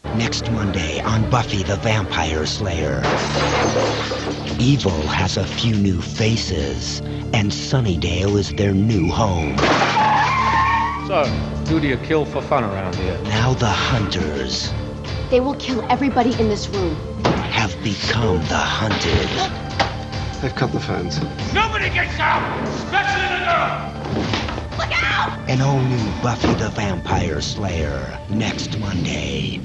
Next Monday on Buffy the Vampire Slayer. Evil has a few new faces, and Sunnydale is their new home. So, who do you kill for fun around here? Now the hunters They will kill everybody in this room. have become the hunted. They've cut the fence. Nobody gets out, especially the girl. Look out! An all-new Buffy the Vampire Slayer next Monday.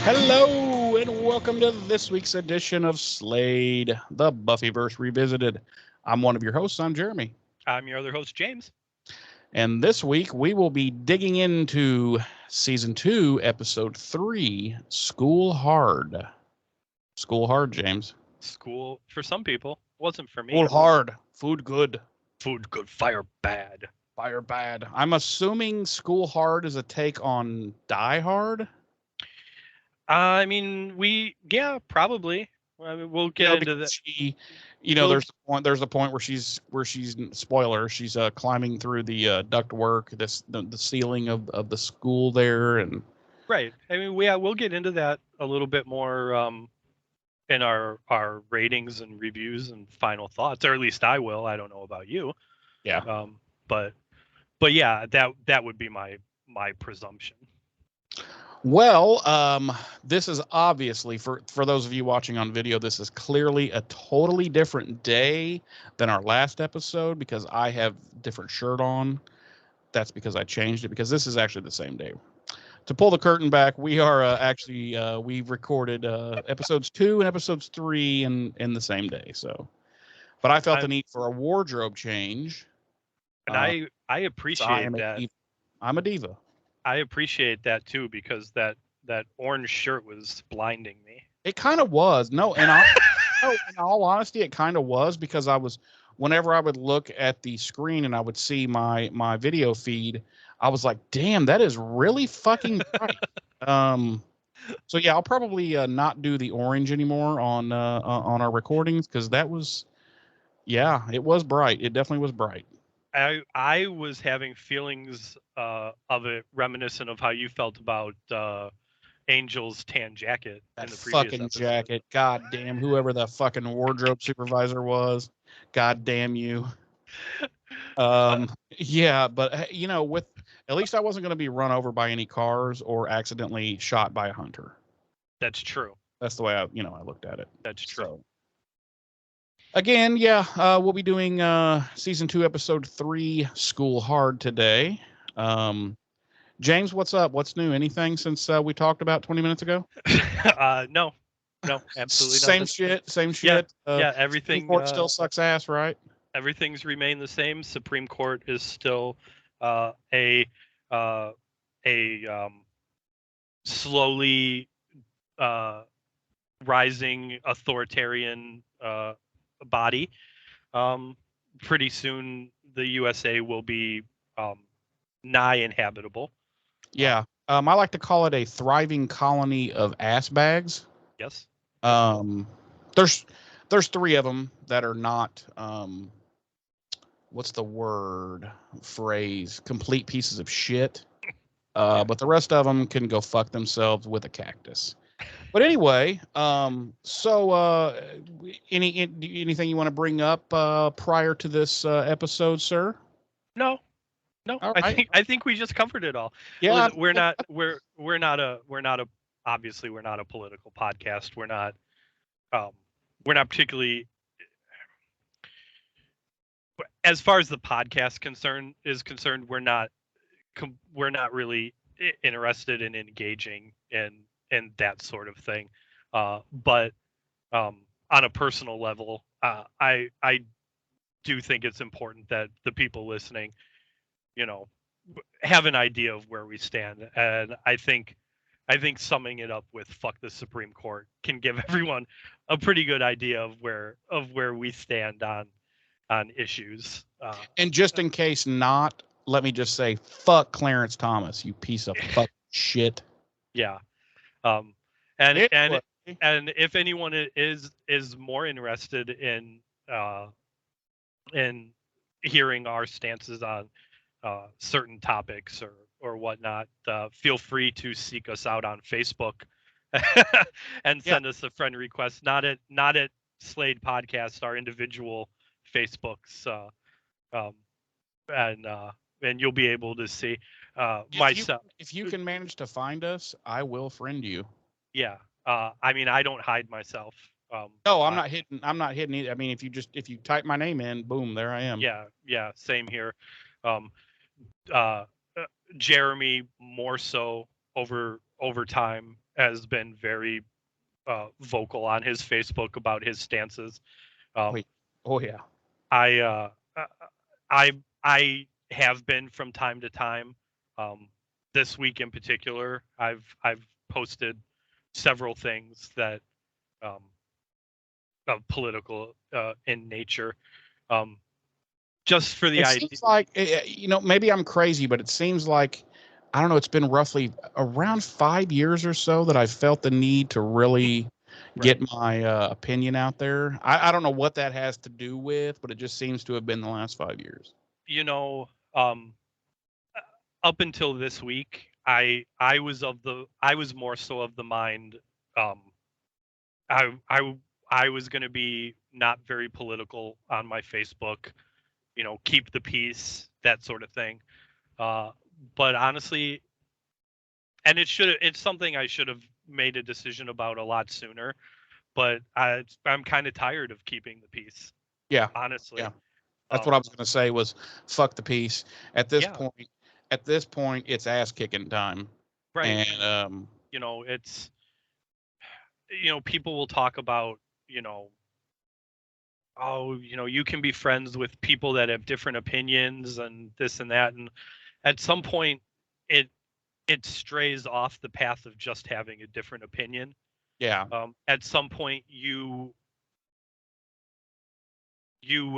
Hello, and welcome to this week's edition of Slade, the Buffyverse Revisited. I'm one of your hosts. I'm Jeremy. I'm your other host, James. And this week, we will be digging into Season 2, Episode 3, School Hard. School Hard, James. School, for some people, wasn't for me. School Hard. Food good. Food good, fire bad. Fire bad. I'm assuming School Hard is a take on Die Hard? I mean, probably. I mean, we'll get into that. There's a point where she's spoiler. She's climbing through the ductwork, the ceiling of the school there, and Right. I mean, we'll get into that a little bit more in our ratings and reviews and final thoughts, or at least I will. I don't know about you. yeah. But yeah, that would be my presumption. Well, this is obviously for those of you watching on video. This is clearly a totally different day than our last episode because I have different shirt on. That's because I changed it because this is actually the same day. To pull the curtain back, we are we've recorded episodes 2 and episodes 3 in the same day. So, but I felt the need for a wardrobe change. And I appreciate that. I'm a diva. I appreciate that too, because that orange shirt was blinding me. It kind of was. No, in all honesty, it kind of was because whenever I would look at the screen and I would see my video feed, I was like, damn, that is really fucking bright. So yeah, I'll probably not do the orange anymore on our recordings because that was, yeah, it was bright. It definitely was bright. I was having feelings of it reminiscent of how you felt about Angel's tan jacket. That in the previous fucking episode. jacket. God damn, whoever the fucking wardrobe supervisor was. God damn you. Yeah, but with at least I wasn't going to be run over by any cars or accidentally shot by a hunter. That's true. That's the way I looked at it. That's true. So, again, we'll be doing season 2, episode 3, School Hard today. James, what's up? What's new? Anything since we talked about 20 minutes ago? No, absolutely Same nothing. Same shit. Yeah, everything. Supreme Court still sucks ass, right? Everything's remained the same. Supreme Court is still a slowly rising authoritarian body. Pretty soon, the USA will be nigh inhabitable. Yeah. I like to call it a thriving colony of ass bags. Yes. There's 3 of them that are not what's the phrase, complete pieces of shit. But the rest of them can go fuck themselves with a cactus. But anyway, so anything you want to bring up prior to this episode, sir? No. All right. I think we just covered it all. Yeah. Listen, we're not obviously we're not a political podcast. We're not particularly, as far as the podcast is concerned, we're not really interested in engaging in that sort of thing. But on a personal level, I do think it's important that the people listening, have an idea of where we stand. And I think summing it up with "fuck the Supreme Court" can give everyone a pretty good idea of where we stand on issues. And just in case not, let me just say, fuck Clarence Thomas, you piece of fuck shit. Yeah. And if anyone is more interested in hearing our stances on certain topics or whatnot, feel free to seek us out on Facebook and Yeah. send us a friend request. Not at Slade Podcast, our individual Facebooks, um, and you'll be able to see myself. If you can manage to find us, I will friend you. Yeah. I mean, I don't hide myself. No, I'm not hidden. I'm not hidden either. I mean, if you type my name in, boom, there I am. Yeah, same here. Um, uh, Jeremy, more so over time, has been very vocal on his Facebook about his stances. Oh yeah. I have been from time to time. This week in particular, I've posted several things that political in nature, just for the idea. Seems like maybe I'm crazy, but it seems like I don't know. It's been roughly around 5 years or so that I've felt the need to really get my opinion out there. I don't know what that has to do with, but it just seems to have been the last 5 years. Up until this week, I was more so of the mind. I was going to be not very political on my Facebook, keep the peace, that sort of thing. But honestly, and it's something I should have made a decision about a lot sooner, but I'm kind of tired of keeping the peace. Yeah. Honestly. Yeah. That's what I was going to say was fuck the peace. At this point, it's ass kicking time. Right. And it's people will talk about, you can be friends with people that have different opinions and this and that, and at some point it strays off the path of just having a different opinion. Yeah. At some point you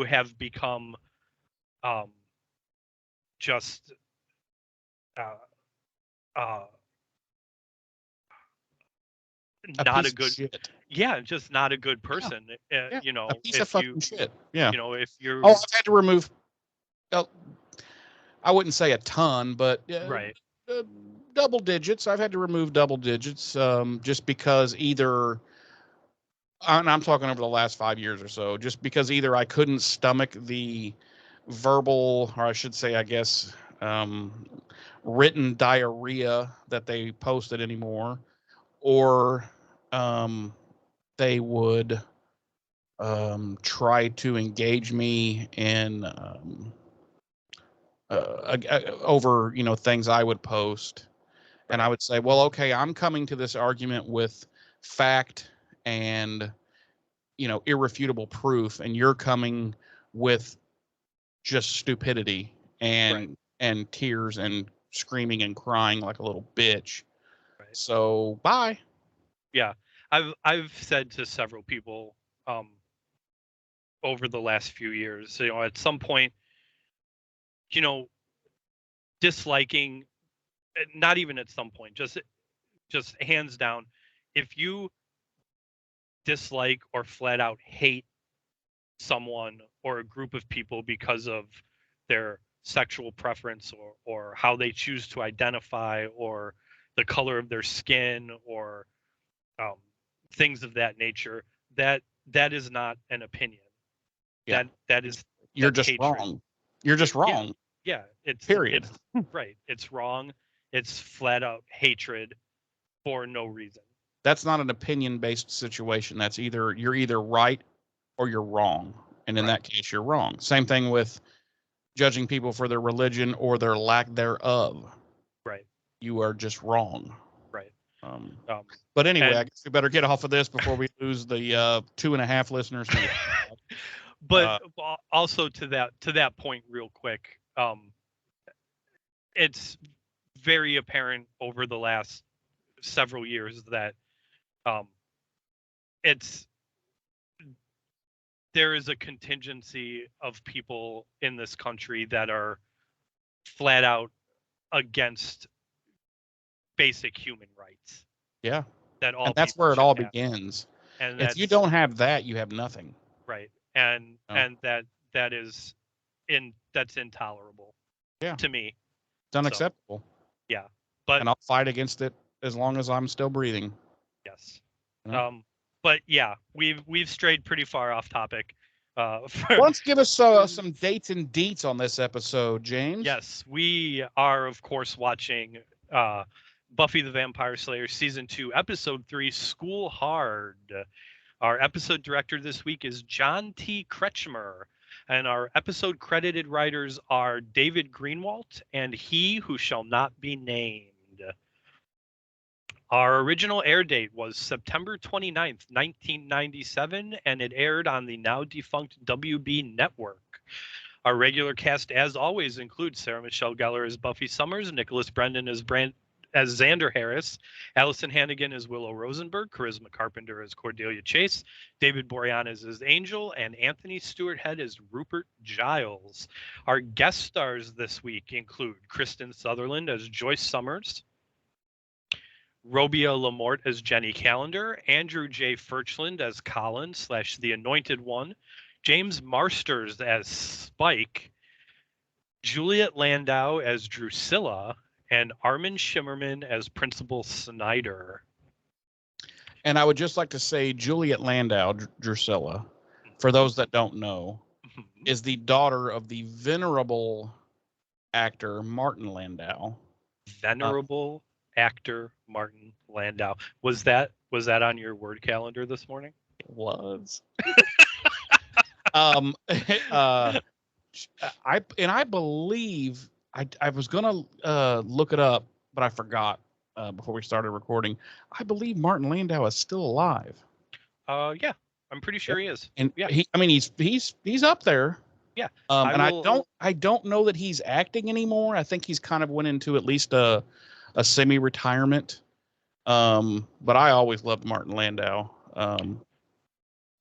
have become just not a good shit. Yeah, just not a good person. Yeah. A piece if of fucking shit. Yeah. If you're I've had to remove I wouldn't say a ton, but right. Double digits. I've had to remove double digits just because either, and I'm talking over the last 5 years or so, just because either I couldn't stomach the verbal, or I should say, I guess, written diarrhea that they posted anymore, or they would try to engage me in over things I would post. Right. And I would say, well, okay, I'm coming to this argument with fact and irrefutable proof, and you're coming with just stupidity and tears and screaming and crying like a little bitch. Right. So bye. Yeah, I've said to several people over the last few years, at some point, disliking, not even at some point, just hands down, if you dislike or flat out hate someone or a group of people because of their sexual preference or how they choose to identify or the color of their skin or things of that nature, that is not an opinion. Yeah. That is you're just hatred. Wrong. You're just wrong. Yeah, it's period. Right. It's wrong. It's flat out hatred for no reason. That's not an opinion-based situation. That's you're either right or you're wrong. And in that case, you're wrong. Same thing with judging people for their religion or their lack thereof. Right. You are just wrong. Right. But anyway, I guess we better get off of this before we lose the 2.5 listeners. But also to that point real quick, it's very apparent over the last several years that there is a contingency of people in this country that are flat out against basic human rights. Yeah. And that's where it all begins. And if you don't have that, you have nothing. Right. And that's intolerable. Yeah. To me. It's unacceptable. Yeah, but and I'll fight against it as long as I'm still breathing. yes. Yeah. But yeah, we've strayed pretty far off topic. Let's give us some dates and deets on this episode, James. Yes, we are of course watching Buffy the Vampire Slayer season 2, episode 3, School Hard. Our episode director this week is John T. Kretschmer, and our episode credited writers are David Greenwalt and He Who Shall Not Be Named. Our original air date was September 29th, 1997, and it aired on the now defunct WB network. Our regular cast, as always, includes Sarah Michelle Gellar as Buffy Summers, Nicholas Brendan as Xander Harris, Allison Hannigan as Willow Rosenberg, Charisma Carpenter as Cordelia Chase, David Boreanaz as Angel, and Anthony Stewart Head as Rupert Giles. Our guest stars this week include Kristen Sutherland as Joyce Summers, Robia Lamort as Jenny Calendar, Andrew J. Furchland as Colin / the Anointed One, James Marsters as Spike, Juliet Landau as Drusilla, and Armin Shimmerman as Principal Snyder. And I would just like to say Juliet Landau, Drusilla, for those that don't know, is the daughter of the venerable actor Martin Landau. Venerable actor Martin Landau. Was that on your word calendar this morning? It was. I believe I was gonna look it up, but I forgot before we started recording. I believe Martin Landau is still alive. Yeah, I'm pretty sure he is. And yeah, he's up there. Yeah. I don't know that he's acting anymore. I think he's kind of went into at least a semi-retirement. But I always loved Martin Landau.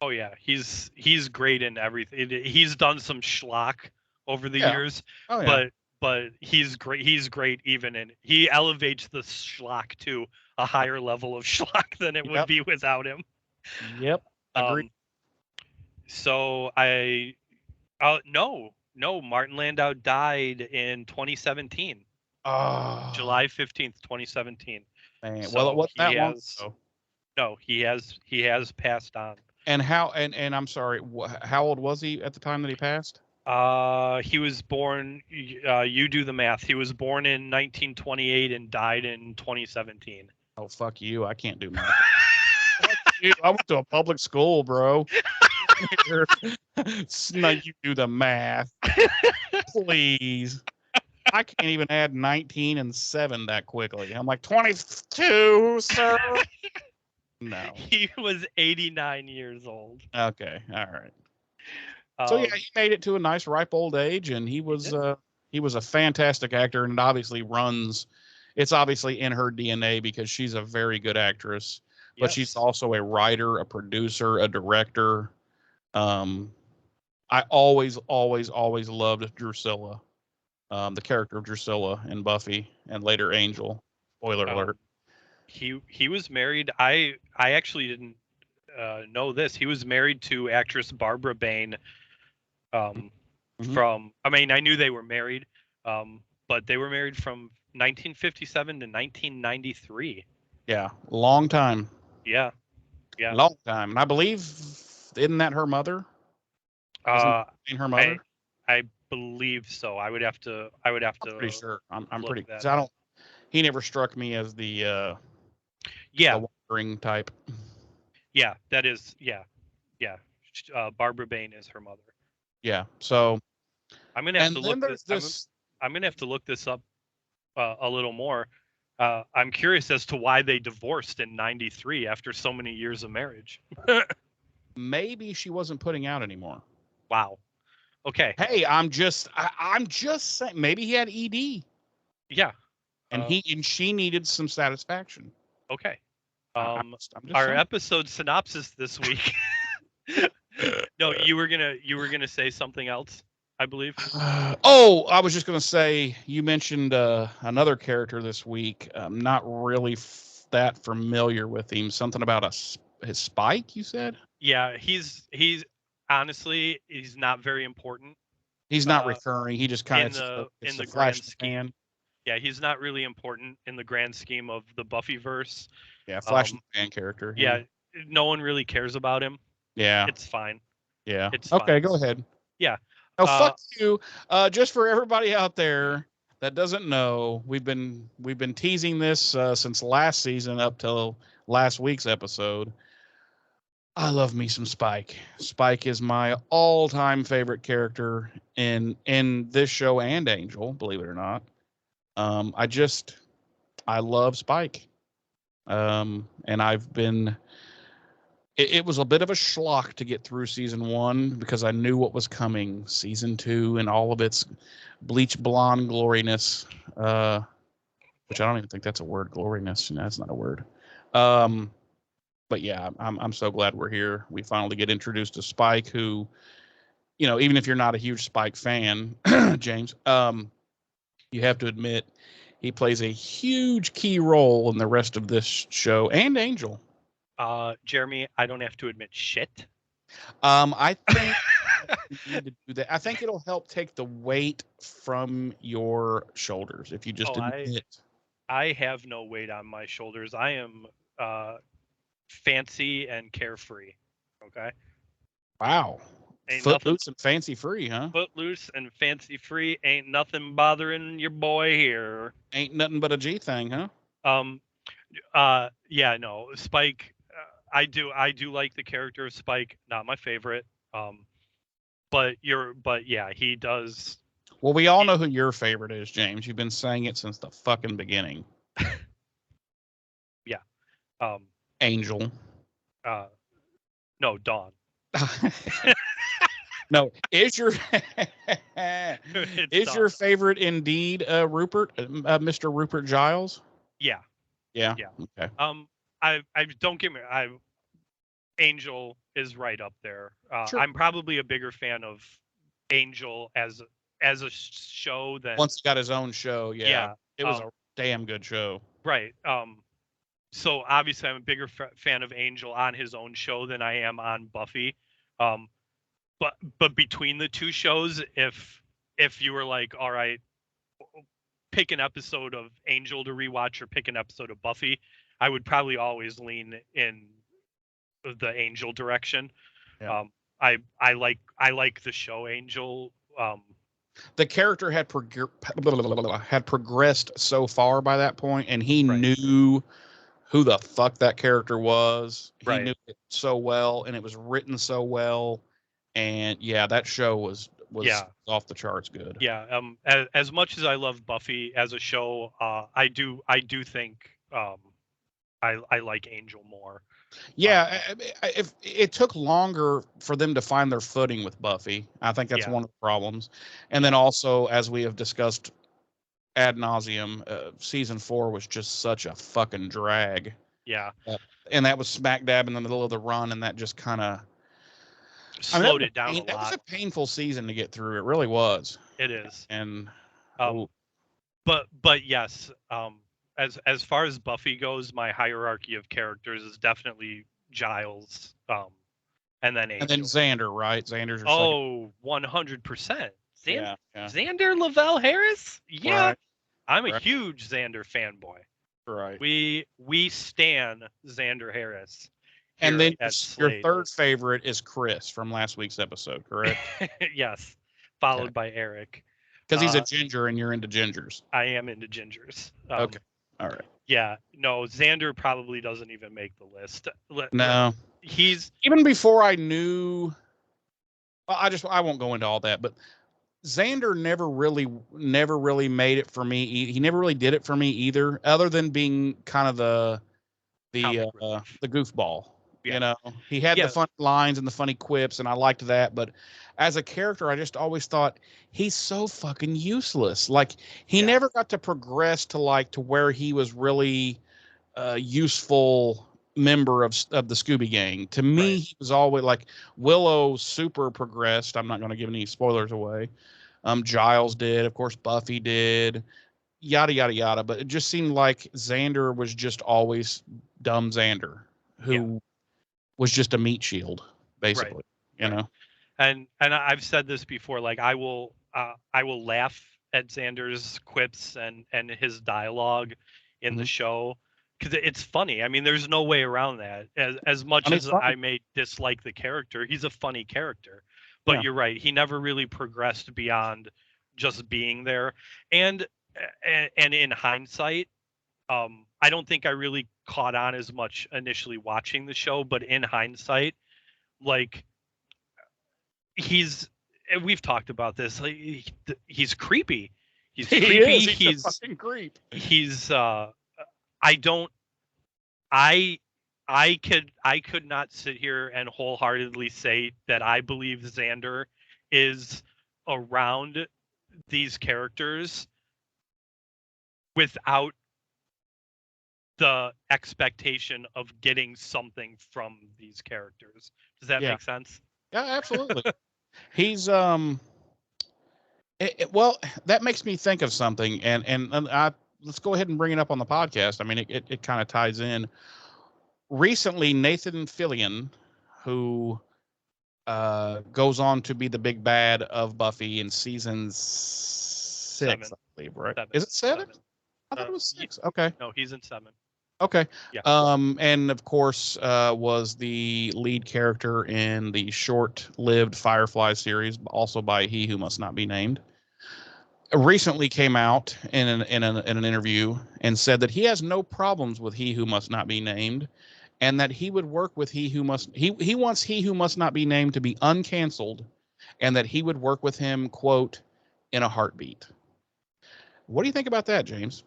Oh yeah, he's great in everything. He's done some schlock over the years, but he's great. He's great even in. He elevates the schlock to a higher level of schlock than it would be without him. Yep, agreed. So no, Martin Landau died in 2017. July 15th, 2017. Man, so well, it wasn't that long ago. No, he has passed on. And I'm sorry, how old was he at the time that he passed? He was born, you do the math. He was born in 1928 and died in 2017. Oh, fuck you. I can't do math. I went to a public school, bro. No, you do the math. Please. I can't even add 19 and 7 that quickly. I'm like, 22, sir. No. He was 89 years old. Okay. All right. So yeah, he made it to a nice ripe old age, and he was a fantastic actor, and it's obviously in her DNA because she's a very good actress, but she's also a writer, a producer, a director. I always loved Drusilla, the character of Drusilla in Buffy, and later Angel. Spoiler alert. He was married. I actually didn't know this. He was married to actress Barbara Bain. From, I mean, I knew they were married, but they were married from 1957 to 1993. Yeah, long time. Yeah. Long time. And I believe, isn't that her mother? Her mother? I believe so. I would have to. I'm pretty sure. I'm pretty. Cause he never struck me as the wandering type. Yeah, that is. Yeah. Barbara Bain is her mother. Yeah. So I'm gonna have to look this. I'm gonna have to look this up a little more. I'm curious as to why they divorced in '93 after so many years of marriage. Maybe she wasn't putting out anymore. Wow. Okay. Hey, I'm just saying. Maybe he had ED. Yeah. And she needed some satisfaction. Okay. I'm just our saying. Episode synopsis this week. No, you were gonna say something else, I believe. I was just gonna say you mentioned another character this week. I'm not really that familiar with him. Something about his Spike, you said? Yeah, he's honestly not very important. He's not recurring. He just kind of in the flash grand scheme. he's not really important in the grand scheme of the Buffyverse. Yeah, Flash is a fan character. Yeah, no one really cares about him. Yeah. It's fine. Yeah. It's okay, fine. go ahead. Yeah. Oh, fuck you. Just for everybody out there that doesn't know, we've been teasing this since last season up till last week's episode. I love me some Spike. Spike is my all-time favorite character in this show and Angel, believe it or not. I love Spike. And I've been it was a bit of a schlock to get through season 1 because I knew what was coming. Season 2 and all of its bleach blonde gloriness, which I don't even think that's a word. Gloriness, no, that's not a word. But yeah, I'm so glad we're here. We finally get introduced to Spike, who, even if you're not a huge Spike fan, James, you have to admit he plays a huge key role in the rest of this show and Angel. Jeremy, I don't have to admit shit. I think you need to do that. I think it'll help take the weight from your shoulders if you just admit. I have no weight on my shoulders. I am fancy and carefree. Okay. Wow. Footloose and fancy free, huh? Footloose and fancy free. Ain't nothing bothering your boy here. Ain't nothing but a G thing, huh? Yeah, no. Spike. I do like the character of Spike. Not my favorite. But yeah, he does. Well, we all know who your favorite is, James. You've been saying it since the fucking beginning. Yeah. Angel. No, Dawn. No, is your favorite indeed Rupert, Mr. Rupert Giles? Yeah. Yeah. Okay. I don't get me. Angel is right up there. Sure. I'm probably a bigger fan of Angel as a show than once he got his own show. Yeah. It was a damn good show. Right. So obviously I'm a bigger fan of Angel on his own show than I am on Buffy. But between the two shows, if you were like, all right, pick an episode of Angel to rewatch or pick an episode of Buffy, I would probably always lean in the Angel direction. Yeah. I like the show Angel. The character had progressed so far by that point, and he knew who the fuck that character was. He knew it so well, and it was written so well. And yeah, that show was off the charts good. Yeah. As much as I love Buffy as a show, I do think I like Angel more. Yeah, if it took longer for them to find their footing with Buffy, I think that's one of the problems. And then also, as we have discussed ad nauseum, season 4 was just such a fucking drag. Yeah. And that was smack dab in the middle of the run, and that just kind of slowed it down a lot. That was a painful season to get through. It really was. It is. And but yes, as far as Buffy goes, my hierarchy of characters is definitely Giles, and then Angel. And then Xander, right? Xander's your second. 100%. Yeah. Xander Lavelle Harris? Yeah. Right. I'm a huge Xander fanboy. Right. We stan Xander Harris. And then your third favorite is Chris from last week's episode, correct? Yes. Followed by Eric. Because he's a ginger and you're into gingers. I am into gingers. Okay. All right. Yeah. No, Xander probably doesn't even make the list. No. He's even before I knew. Well, I won't go into all that, but Xander never really made it for me. He never really did it for me either, other than being kind of the goofball. Yeah. You know, he had the funny lines and the funny quips, and I liked that. But as a character, I just always thought he's so fucking useless. Like he never got to progress to where he was really a useful member of the Scooby Gang. To me, he was always like Willow super progressed. I'm not going to give any spoilers away. Giles did, of course, Buffy did, yada yada yada. But it just seemed like Xander was just always dumb Xander, who was just a meat shield, basically. You know. And I've said this before. Like I will laugh Xander's quips and his dialogue in the Mhm. show, because it's funny. I mean, there's no way around that. As much And as it's funny. I may dislike the character, he's a funny character. But Yeah. you're right, he never really progressed beyond just being there. And and in hindsight, I don't think I really caught on as much initially watching the show, but in hindsight, like he's and we've talked about this. Like he's creepy. He's He creepy. is. He's a fucking creep. He's I don't I I could not sit here and wholeheartedly say that I believe Xander is around these characters without the expectation of getting something from these characters. Does that Yeah. make sense? Yeah, absolutely. He's well, that makes me think of something, and I let's go ahead and bring it up on the podcast. I mean, it kind of ties in. Recently, Nathan Fillion, who goes on to be the big bad of Buffy in season 6, 7. I believe, right? 7. Is it 7? 7. I thought it was 6. Okay. No, he's in 7. Okay. Yeah. And of course, was the lead character in the short-lived Firefly series, also by He Who Must Not Be Named. Recently came out in an interview and said that he has no problems with He Who Must Not Be Named, and that he would work with he wants He Who Must Not Be Named to be uncanceled, and that he would work with him, quote, in a heartbeat. What do you think about that, James?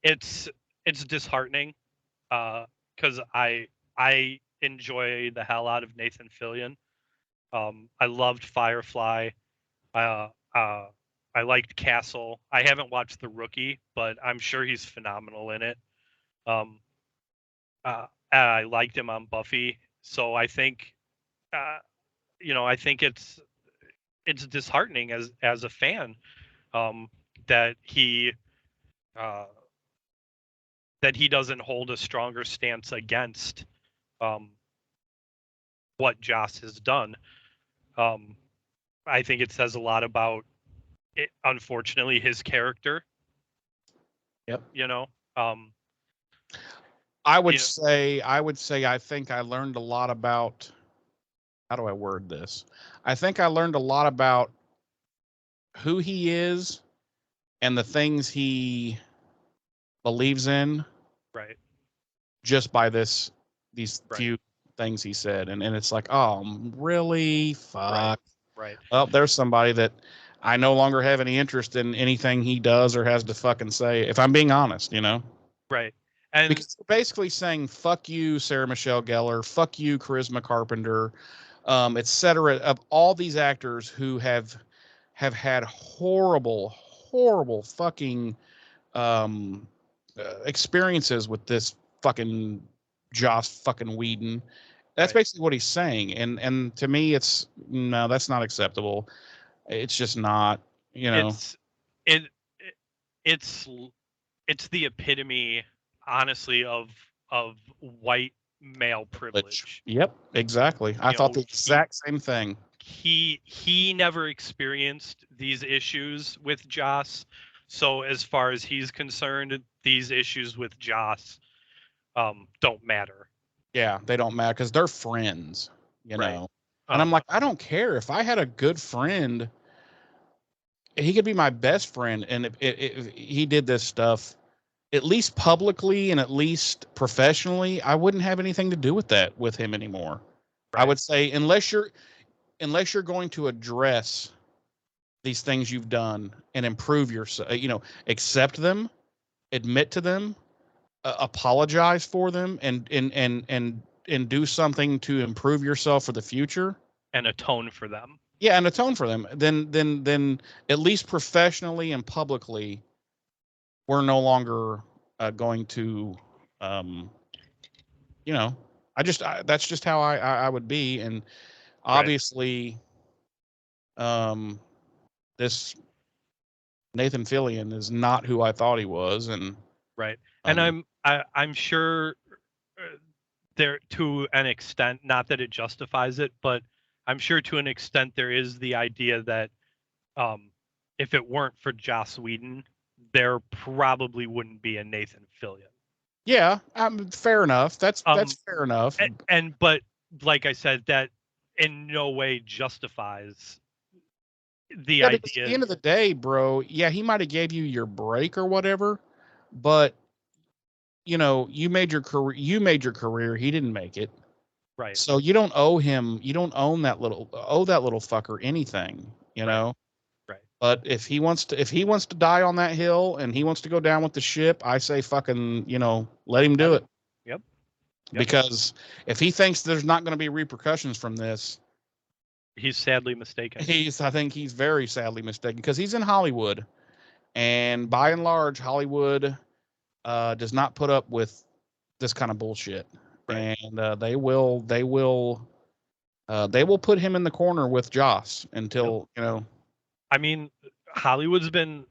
It's disheartening because I enjoy the hell out of Nathan Fillion. I loved Firefly. I liked Castle. I haven't watched The Rookie, but I'm sure he's phenomenal in it. I liked him on Buffy, so I think, I think it's disheartening as a fan, that uh, he doesn't hold a stronger stance against what Joss has done. I think it says a lot about it, unfortunately, his character. Yep. I would say I think I learned a lot about, how do I word this? I think I learned a lot about who he is and the things he believes in, Right. just by these Right. few things he said. And it's like, oh, really? Fuck. Right. Well, there's somebody that I no longer have any interest in anything he does or has to fucking say, if I'm being honest, Right. And because they're basically saying, fuck you, Sarah Michelle Gellar, fuck you, Charisma Carpenter, et cetera, of all these actors who have had horrible fucking experiences with this fucking Joss fucking Whedon. That's Right. basically what he's saying, and to me, it's no, that's not acceptable. It's just not, it's it, it it's the epitome, honestly, of white male privilege. Yep, exactly. I thought the exact same thing. He never experienced these issues with Joss, so as far as he's concerned, these issues with Joss don't matter. Yeah, they don't matter because they're friends, Right. And I'm like, I don't care if I had a good friend. He could be my best friend, and if he did this stuff, at least publicly and at least professionally, I wouldn't have anything to do with that with him anymore. Right. I would say, unless you're going to address these things you've done and improve yourself, accept them, admit to them, apologize for them, and do something to improve yourself for the future and atone for them. Yeah, and atone for them. Then at least professionally and publicly, we're no longer going to, that's just how I would be. And obviously, this Nathan Fillion is not who I thought he was. And right. And I'm sure there, to an extent, not that it justifies it, but I'm sure to an extent there is the idea that if it weren't for Joss Whedon, there probably wouldn't be a Nathan Fillion. Yeah, fair enough. That's fair enough. But like I said, that in no way justifies the Because idea. at the end of the day, bro, yeah, he might have gave you your break or whatever, but you made your career. He didn't make it. Right. So you don't owe him. You don't owe that little fucker anything. You know. Right. But if he wants to die on that hill and he wants to go down with the ship, I say fucking, let him do it. Yep. Because if he thinks there's not going to be repercussions from this, he's sadly mistaken. I think he's very sadly mistaken, because he's in Hollywood, and by and large, Hollywood does not put up with this kind of bullshit. Right. And they will put him in the corner with Joss until, I mean, Hollywood's been,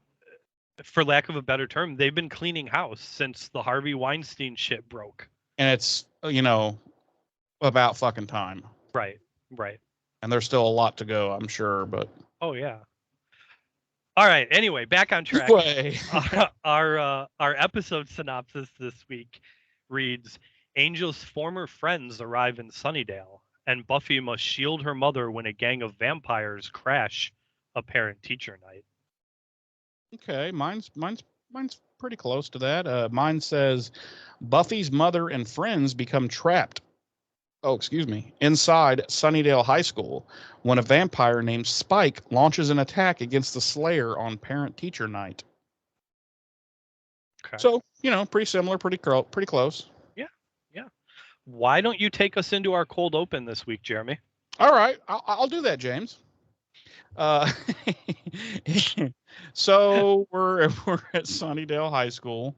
for lack of a better term, they've been cleaning house since the Harvey Weinstein shit broke. And it's, about fucking time. Right. And there's still a lot to go, I'm sure, but. Oh yeah. All right. Anyway, back on track. Our episode synopsis this week reads: Angel's former friends arrive in Sunnydale, and Buffy must shield her mother when a gang of vampires crash a parent-teacher night. Okay, mine's pretty close to that. Mine says Buffy's mother and friends become trapped. Inside Sunnydale High School when a vampire named Spike launches an attack against the Slayer on parent-teacher night. Okay. So, pretty similar, pretty close. Yeah. Why don't you take us into our cold open this week, Jeremy? All right, I'll do that, James. So we're at Sunnydale High School.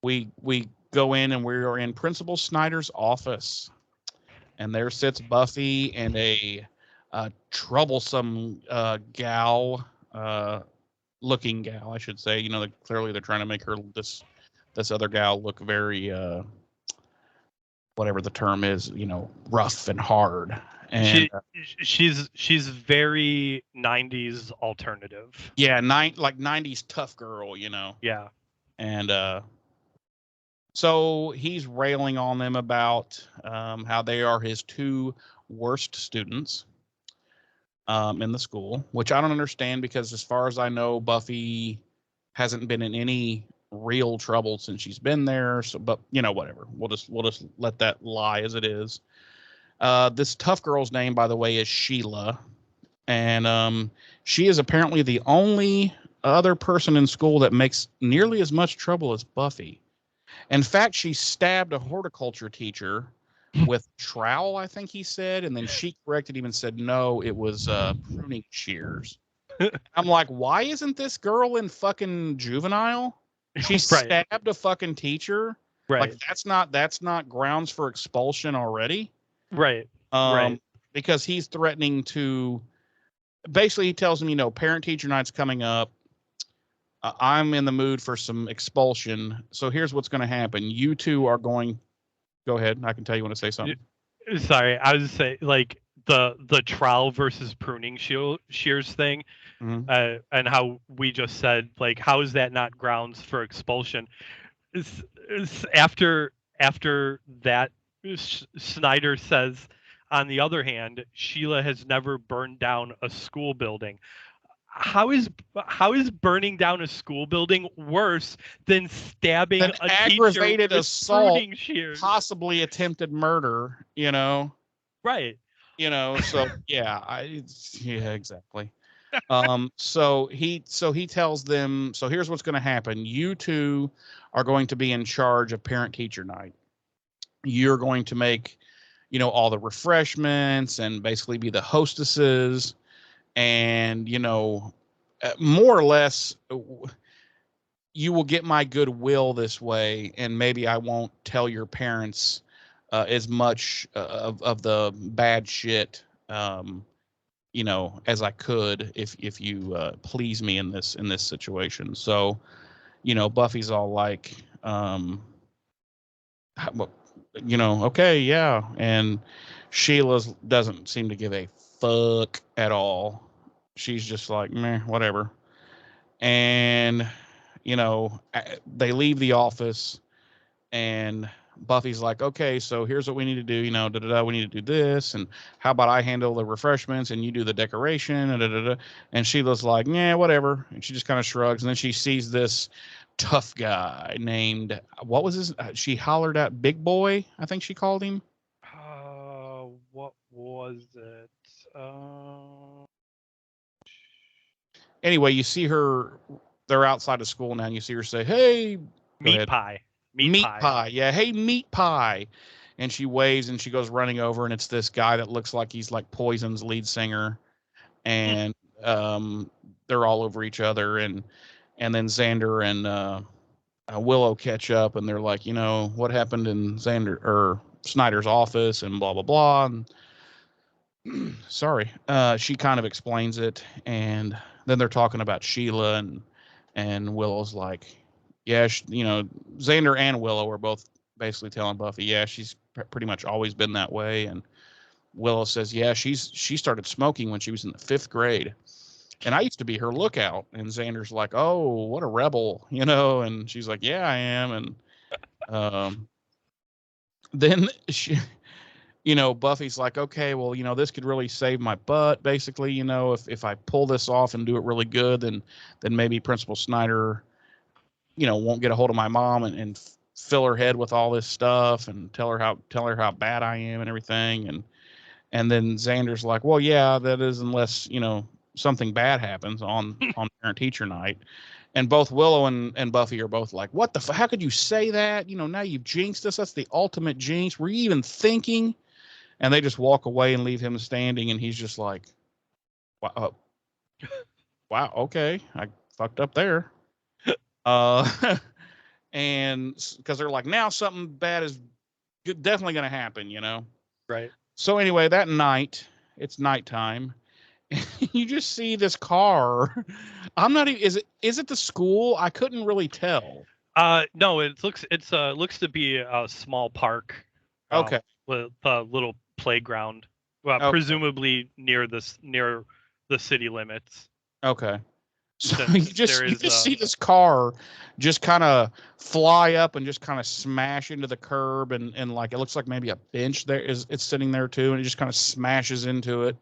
We go in and we are in Principal Snyder's office, and there sits Buffy and a troublesome looking gal, I should say. Clearly they're trying to make her this other gal look very whatever the term is, rough and hard. And she's very 90s alternative. Yeah, 90s tough girl, Yeah. And so he's railing on them about how they are his two worst students in the school, which I don't understand, because as far as I know, Buffy hasn't been in any real trouble since she's been there. So, but whatever. We'll just let that lie as it is. This tough girl's name, by the way, is Sheila, and she is apparently the only other person in school that makes nearly as much trouble as Buffy. In fact, she stabbed a horticulture teacher with trowel, I think he said, and then she corrected him and said, no, it was pruning shears. I'm like, why isn't this girl in fucking juvenile? She stabbed a fucking teacher. Right. Like, that's not grounds for expulsion already. Right. Because he's threatening to, basically he tells him, parent-teacher night's coming up. I'm in the mood for some expulsion. So here's what's going to happen. You two are going, go ahead. I can tell you want to say something. Sorry. I was saying, like, the trowel versus pruning shears thing, Mm-hmm. and how we just said, like, how is that not grounds for expulsion? After that, Snyder says, on the other hand, Sheila has never burned down a school building. How is burning down a school building worse than stabbing a aggravated teacher assault, with shears? possibly attempted murder? Right. So yeah, exactly. So he tells them, so here's what's going to happen. You two are going to be in charge of parent-teacher night. You're going to make, all the refreshments and basically be the hostesses. And, more or less, you will get my goodwill this way. And maybe I won't tell your parents as much of the bad shit, as I could if you please me in this situation. So, Buffy's all like, okay, yeah. And Sheila doesn't seem to give a fuck at all. she's just like, meh, whatever. And, they leave the office, and Buffy's like, okay, so here's what we need to do. We need to do this. And how about I handle the refreshments and you do the decoration? And Sheila's like, yeah, whatever. And she just kind of shrugs. And then she sees this tough guy named, what was his? She hollered at Big Boy, I think she called him. What was it? Anyway, you see her, they're outside of school now, and you see her say, hey, Meat Pie. Meat pie. Yeah. Hey, Meat Pie. And she waves and she goes running over, and it's this guy that looks like he's like Poison's lead singer. And they're all over each other. And then Xander and Willow catch up, and they're like, what happened in Snyder's office and blah, blah, blah. And sorry. She kind of explains it. And then they're talking about Sheila, and Willow's like, yeah, Xander and Willow are both basically telling Buffy, yeah, she's pretty much always been that way. And Willow says, yeah, she started smoking when she was in the 5th grade. And I used to be her lookout. And Xander's like, oh, what a rebel, and she's like, yeah, I am. And then she, Buffy's like, okay, well, this could really save my butt, basically, if I pull this off and do it really good, then maybe Principal Snyder won't get a hold of my mom and fill her head with all this stuff and tell her how bad I am and everything. And then Xander's like, well, yeah, that is, unless, something bad happens on parent teacher night. And both Willow and Buffy are both like, what how could you say that? Now you've jinxed us. That's the ultimate jinx. Were you even thinking? And they just walk away and leave him standing. And he's just like, wow, wow, okay, I fucked up there. And because they're like, now something bad is definitely going to happen, Right. So anyway, that night, it's nighttime. You just see this car. I'm not even, is it the school? I couldn't really tell. No, it looks to be a small park. Okay. With a little playground. Well, okay. Presumably near the city limits. Okay. So you just see this car just kind of fly up and just kind of smash into the curb, and like it looks like maybe a bench it's sitting there too, and it just kind of smashes into it.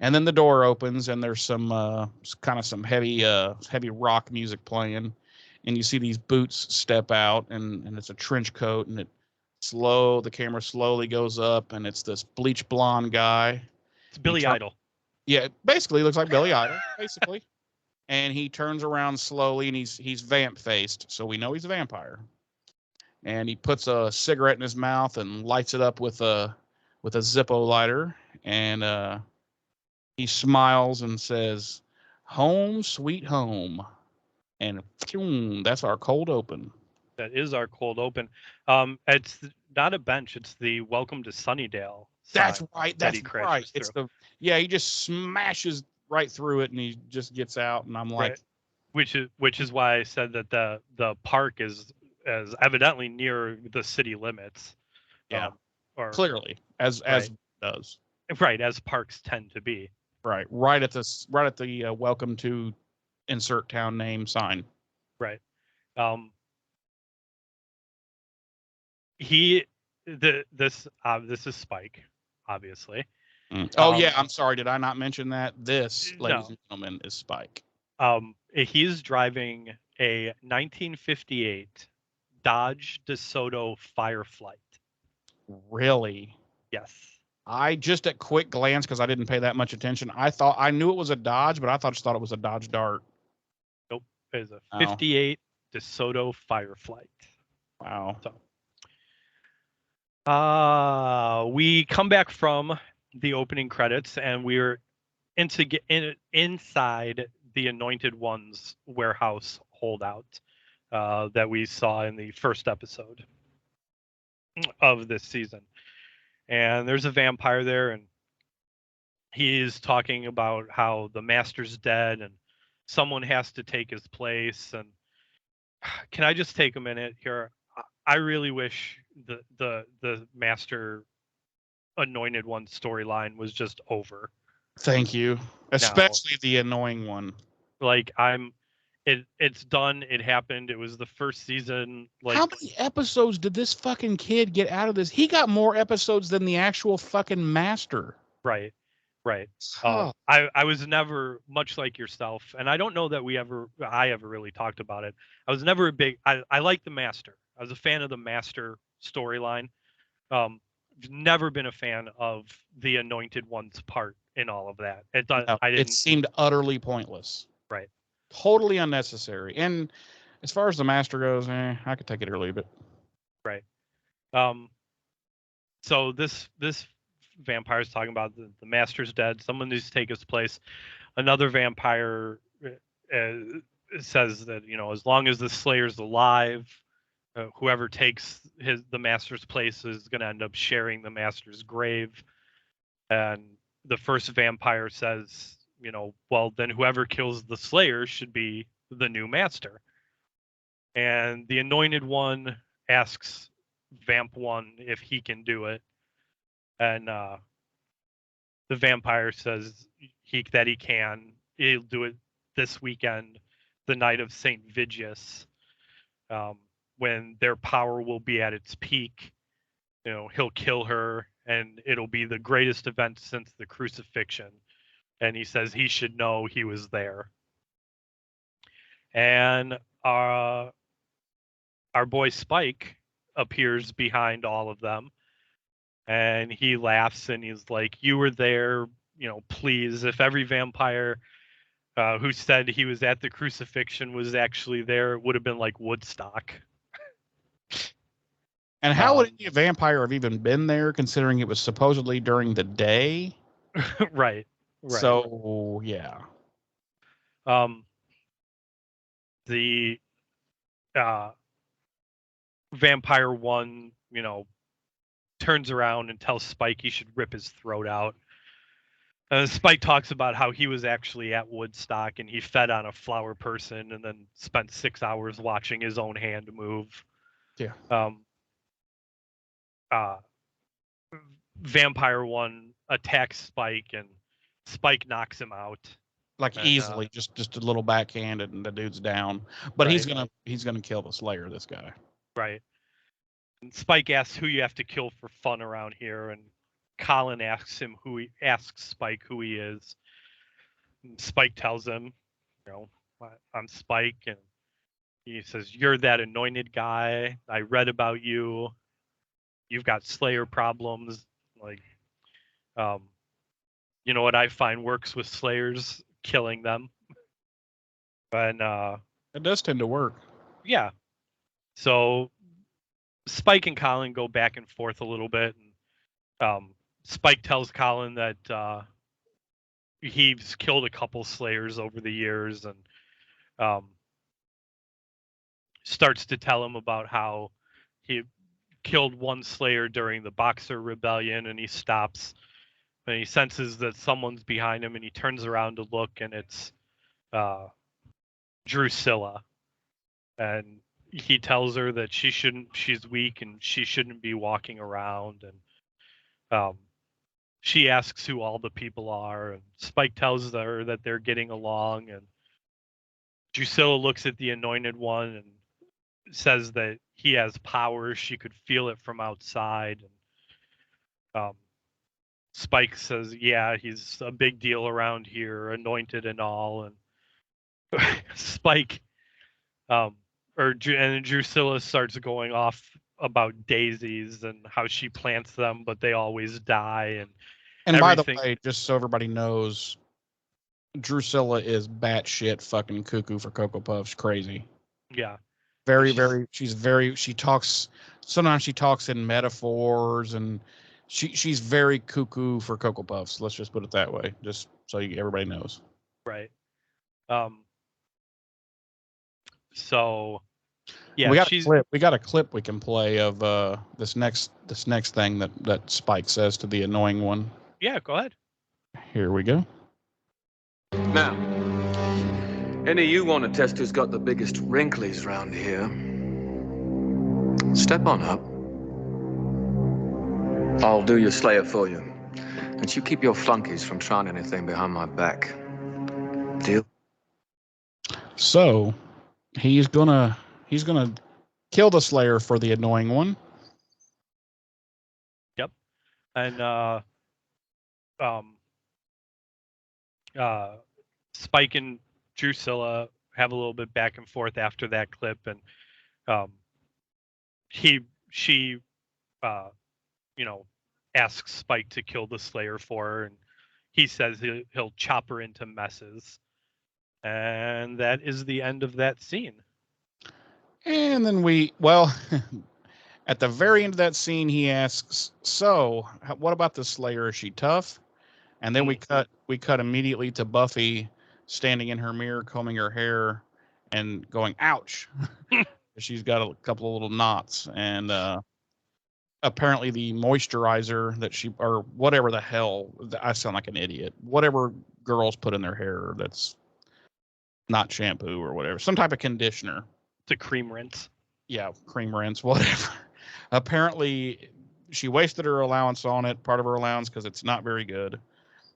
And then the door opens, and there's some heavy rock music playing, and you see these boots step out, and it's a trench coat, and the camera slowly goes up, and it's this bleach blonde guy. It's Billy Idol. Yeah, it basically looks like Billy Idol, basically. And he turns around slowly, and he's vamp faced, so we know he's a vampire. And he puts a cigarette in his mouth and lights it up with a Zippo lighter, and he smiles and says, "Home, sweet home." And that's our cold open. That is our cold open. It's not a bench; it's the "Welcome to Sunnydale." That's right. That's right. It's he just smashes right through it, and he just gets out, and I'm like, right. which is why I said that the park is evidently near the city limits. Yeah, or clearly as it does. Right, as parks tend to be. Right at the welcome to insert town name sign. Right. This is Spike, obviously. Oh yeah, I'm sorry. Did I not mention that? This, ladies and gentlemen, is Spike. He's driving a 1958 Dodge DeSoto Fireflight. Really? Yes. I just at quick glance, because I didn't pay that much attention, I knew it was a Dodge, but I just thought it was a Dodge Dart. Nope, it's a 58 DeSoto Fireflight. Wow. So, we come back from the opening credits, and we're inside the Anointed One's warehouse holdout that we saw in the first episode of this season. And there's a vampire there, and he's talking about how the master's dead and someone has to take his place. And can I just take a minute here? I really wish the master Anointed One storyline was just over. Thank you. Especially the annoying one. Like it's done. It happened. It was the first season. Like, how many episodes did this fucking kid get out of this? He got more episodes than the actual fucking master. Right. Oh. I was never, much like yourself, and I don't know that I ever really talked about it. I was never a big. I like the master. I was a fan of the master storyline. Never been a fan of the Anointed One's part in all of that. I didn't. It seemed utterly pointless. Right. Totally unnecessary. And as far as the master goes, I could take it or leave it. Right. So this vampire's talking about the master's dead. Someone needs to take his place. Another vampire says that, as long as the Slayer's alive, whoever takes the master's place is going to end up sharing the master's grave. And the first vampire says, well, then whoever kills the Slayer should be the new master. And the Anointed One asks Vamp One if he can do it. And the vampire says that he can. He'll do it this weekend, the night of St. Vigius, when their power will be at its peak. He'll kill her, and it'll be the greatest event since the crucifixion. And he says he should know he was there. And our boy Spike appears behind all of them. And he laughs and he's like, you were there, please. If every vampire who said he was at the crucifixion was actually there, it would have been like Woodstock. And how would any vampire have even been there, considering it was supposedly during the day? Right. So, yeah. The vampire one, turns around and tells Spike he should rip his throat out. Spike talks about how he was actually at Woodstock and he fed on a flower person and then spent 6 hours watching his own hand move. Yeah. Vampire one attacks Spike and Spike knocks him out. Like easily, just a little backhand and the dude's down. But right. he's gonna kill the Slayer, this guy. Right. And Spike asks who you have to kill for fun around here, and Colin asks Spike who he is. And Spike tells him, I'm Spike, and he says, you're that anointed guy. I read about you. You've got Slayer problems. Like, what I find works with Slayers? Killing them. And it does tend to work. Yeah. So Spike and Colin go back and forth a little bit, and Spike tells Colin that he's killed a couple Slayers over the years, and starts to tell him about how he killed one Slayer during the Boxer Rebellion, and he stops and he senses that someone's behind him, and he turns around to look, and it's Drusilla. And he tells her that she's weak and she shouldn't be walking around. And she asks who all the people are, and Spike tells her that they're getting along. And Drusilla looks at the Anointed One and says that he has powers. She could feel it from outside. And Spike says, yeah, he's a big deal around here, anointed and all. And Spike, and Drusilla starts going off about daisies and how she plants them, but they always die. And by the way, just so everybody knows, Drusilla is batshit fucking cuckoo for Cocoa Puffs, crazy. Yeah. She talks, sometimes she talks in metaphors, and she's very cuckoo for Cocoa Puffs. Let's just put it that way, just so everybody knows. Right. So yeah, we got a clip we can play of this next thing that Spike says to the annoying one. Yeah, go ahead. Here we go. Now, any of you want to test who's got the biggest wrinklies round here? Step on up. I'll do your Slayer for you. And you keep your flunkies from trying anything behind my back. Deal? So he's gonna kill the Slayer for the annoying one. Yep. And Spike and Drusilla have a little bit back and forth after that clip, and she asks Spike to kill the Slayer for her, and he says he'll chop her into messes. And that is the end of that scene. And then at the very end of that scene, he asks, "So, what about the Slayer? Is she tough?" And then we cut immediately to Buffy standing in her mirror, combing her hair, and going, "Ouch!" She's got a couple of little knots, and apparently the moisturizer that she, or whatever the hell, I sound like an idiot. Whatever girls put in their hair that's not shampoo or whatever, some type of conditioner. It's a cream rinse. Yeah, cream rinse, whatever. Apparently, she wasted her allowance on it, part of her allowance, because it's not very good,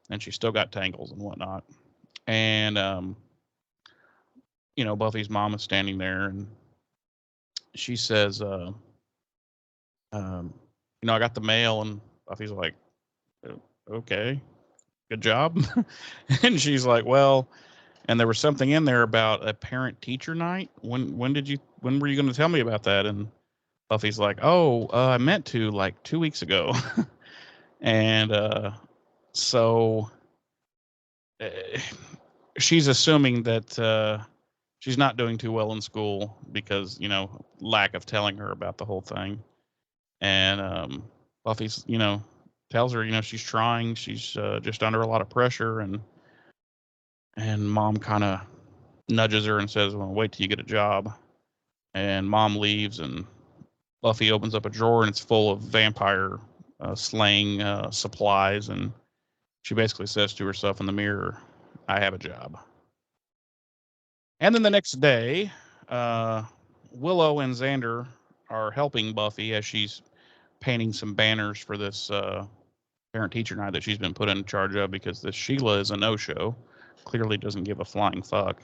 and she still got tangles and whatnot. And Buffy's mom is standing there, and she says, I got the mail, and Buffy's like, okay, good job. And she's like, well, and there was something in there about a parent-teacher night. When were you going to tell me about that? And Buffy's like, I meant to, like 2 weeks ago. And so she's assuming that she's not doing too well in school because, lack of telling her about the whole thing. And Buffy's, tells her, she's trying. She's just under a lot of pressure. And Mom kind of nudges her and says, well, wait till you get a job. And Mom leaves, and Buffy opens up a drawer, and it's full of vampire slaying supplies. And she basically says to herself in the mirror, I have a job. And then the next day, Willow and Xander are helping Buffy as she's painting some banners for this parent-teacher night that she's been put in charge of, because this Sheila is a no-show. Clearly doesn't give a flying fuck.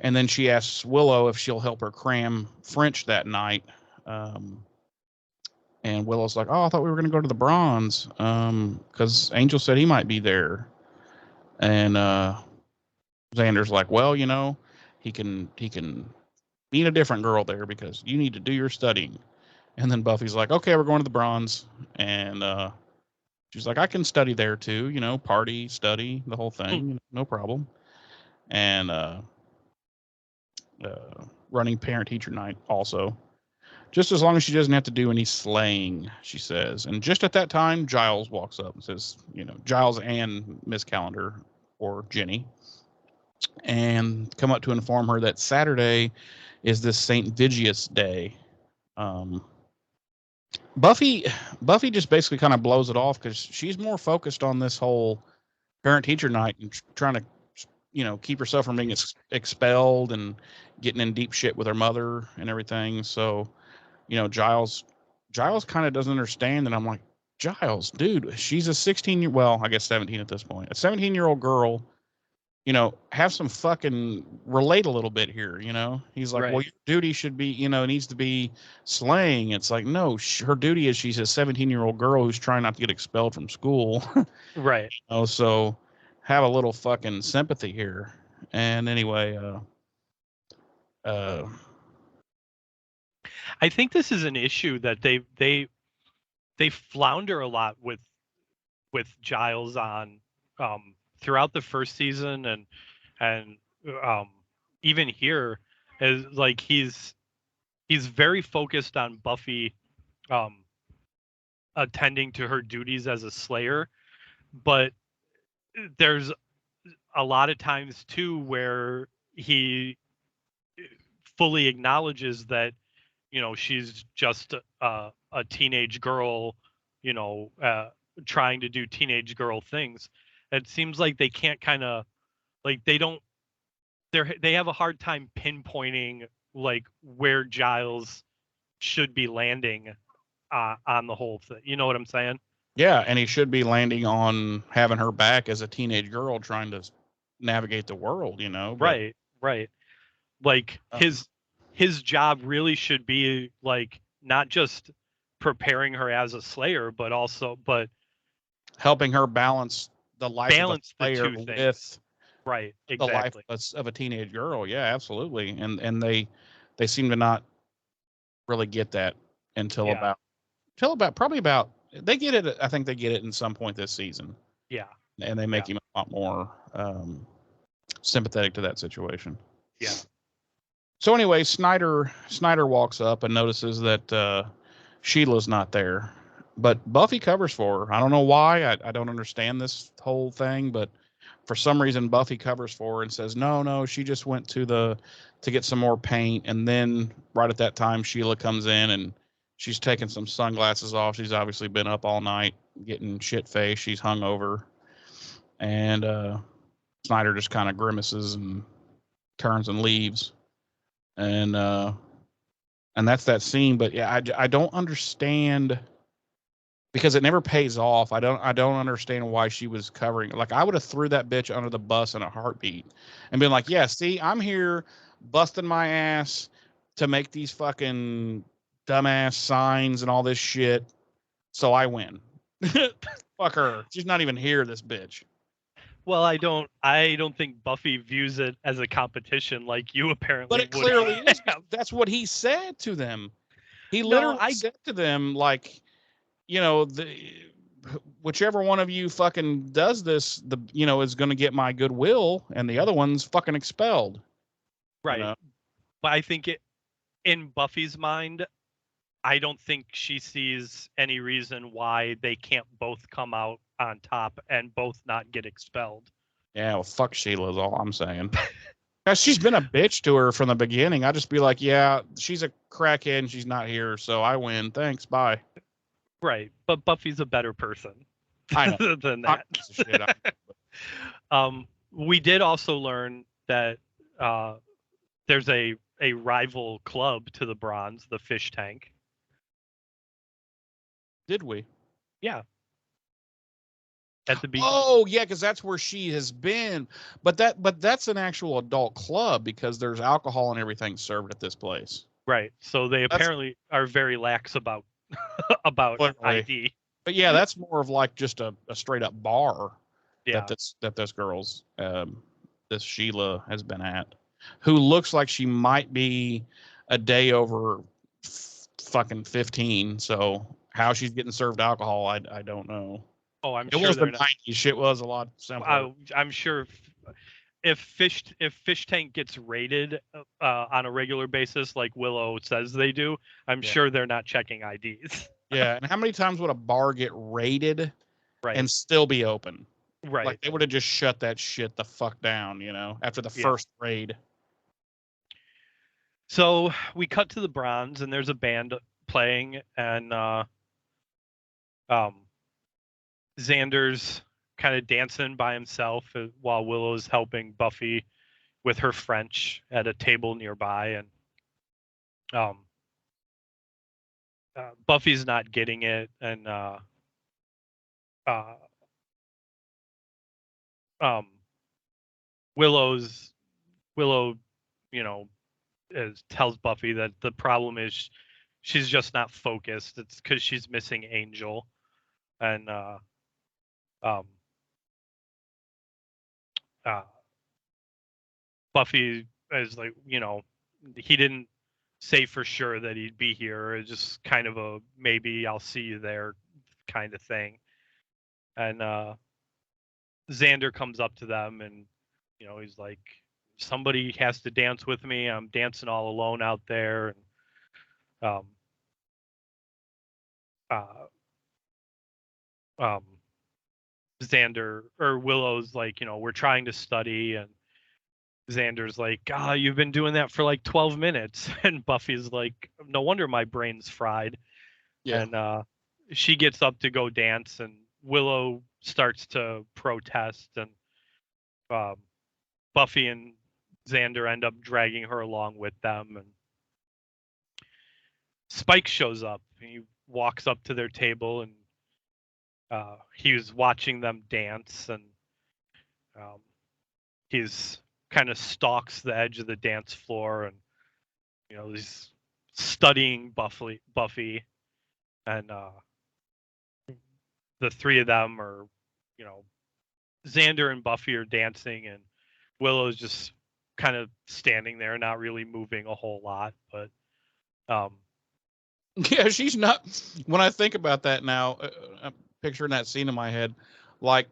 And then she asks Willow if she'll help her cram French that night. And Willow's like, I thought we were going to go to the Bronze, because Angel said he might be there. And Xander's like, well, he can meet a different girl there because you need to do your studying. And then Buffy's like, okay, we're going to the Bronze. And she's like, I can study there too, party, study, the whole thing, no problem. And running parent-teacher night also. Just as long as she doesn't have to do any slaying, she says. And just at that time, Giles walks up and says, Giles and Miss Calendar, or Jenny, and come up to inform her that Saturday is this St. Vigius Day. Buffy just basically kind of blows it off because she's more focused on this whole parent-teacher night and trying to, keep herself from being expelled and getting in deep shit with her mother and everything. So, Giles kind of doesn't understand. And I'm like, Giles, dude, she's a 17 at this point, a 17-year-old girl, have some fucking relate a little bit here, He's like, right. Well, your duty should be, needs to be slaying. It's like, no, her duty is she's a 17-year-old girl who's trying not to get expelled from school. Right. So have a little fucking sympathy here. And anyway, I think this is an issue that they flounder a lot with Giles on throughout the first season and even here, is like he's very focused on Buffy attending to her duties as a slayer, but there's a lot of times too where he fully acknowledges that she's just a teenage girl, trying to do teenage girl things. It seems like they can't kind of like they have a hard time pinpointing like where Giles should be landing on the whole thing. You know what I'm saying? Yeah, and he should be landing on having her back as a teenage girl trying to navigate the world, but Right. Like uh, his job really should be like not just preparing her as a slayer, but helping her balance the life of a balance the player two things. with Right, the life exactly. of a teenage girl. Yeah, absolutely. And they seem to not really get that until Yeah, about probably about they get it. I think they get it in some point this season, yeah, and they yeah, make him a lot more sympathetic to that situation. yeah. So anyway, Snyder walks up and notices that Sheila's not there, but Buffy covers for her. I don't know why. I don't understand this whole thing, but for some reason Buffy covers for her and says, no, she just went to get some more paint. And then right at that time, Sheila comes in and she's taking some sunglasses off. She's obviously been up all night getting shit faced. She's hungover, and Snyder just kind of grimaces and turns and leaves. And that's that scene. But yeah, I don't understand because it never pays off. I don't understand why she was covering. Like, I would have threw that bitch under the bus in a heartbeat and been like, yeah, see, I'm here busting my ass to make these fucking dumbass signs and all this shit, so I win. Fuck her. She's not even here, this bitch. Well, I don't think Buffy views it as a competition like you But apparently it would clearly is. have. That's what he said to them. He No, literally said to them, like, the whichever one of you fucking does this, is going to get my goodwill, and the other one's fucking expelled. right. But I think in Buffy's mind, I don't think she sees any reason why they can't both come out on top and both not get expelled. Yeah, well, fuck Sheila is all I'm saying. 'Cause she's been a bitch to her from the beginning. I just be like, yeah, she's a crackhead and she's not here, so I win. Thanks, bye. Right. But Buffy's a better person I know. than I'm a that. piece of shit. We did also learn that there's a rival club to the Bronze, the Fish Tank. Did we? Yeah. At the beginning. Oh, yeah, because that's where she has been. But that's an actual adult club because there's alcohol and everything served at this place. Right. So they apparently are very lax about about Literally. ID. But yeah, that's more of like just a straight up bar Yeah. that this girl's this Sheila has been at, who looks like she might be a day over fucking 15. So how she's getting served alcohol, I don't know. Oh, I'm It sure was the they're not. 90s. Shit was a lot simpler. I'm sure if Fish Tank gets raided on a regular basis, like Willow says they do, I'm sure they're not checking IDs. Yeah, and how many times would a bar get raided Right. and still be open? Right. Like, they would have just shut that shit the fuck down, after the first raid. So we cut to the Bronze, and there's a band playing, and Xander's kind of dancing by himself while Willow's helping Buffy with her French at a table nearby, and Buffy's not getting it, and Willow, tells Buffy that the problem is she's just not focused. It's because she's missing Angel, and Buffy is like, he didn't say for sure that he'd be here. It's just kind of a maybe I'll see you there kind of thing. And Xander comes up to them, and he's like, somebody has to dance with me. I'm dancing all alone out there. And Xander or Willow's like, we're trying to study, and Xander's like, you've been doing that for like 12 minutes. And Buffy's like, no wonder my brain's fried. Yeah. And she gets up to go dance, and Willow starts to protest, and Buffy and Xander end up dragging her along with them. And Spike shows up. He walks up to their table, and he was watching them dance, and he's kind of stalks the edge of the dance floor, and he's studying Buffy, and the three of them are, Xander and Buffy are dancing, and Willow's just kind of standing there, not really moving a whole lot, but yeah, she's not. When I think about that now, I'm picturing that scene in my head, like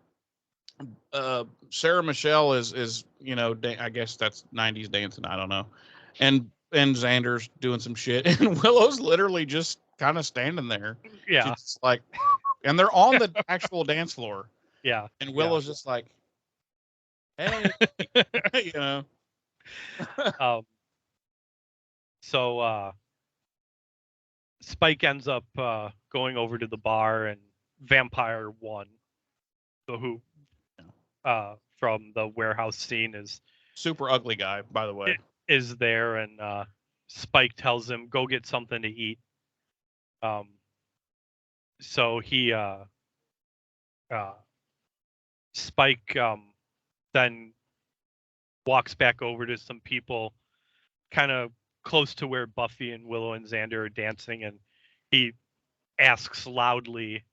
Sarah Michelle is I guess that's 90s dancing, I don't know, and Xander's doing some shit, and Willow's literally just kind of standing there. Yeah. She's like, and they're on the actual dance floor. Yeah. And Willow's just like, hey, So Spike ends up going over to the bar, and Vampire 1, who from the warehouse scene, is super ugly guy, by the way, is there, and Spike tells him, go get something to eat. So he Spike then walks back over to some people kind of close to where Buffy and Willow and Xander are dancing, and he asks loudly,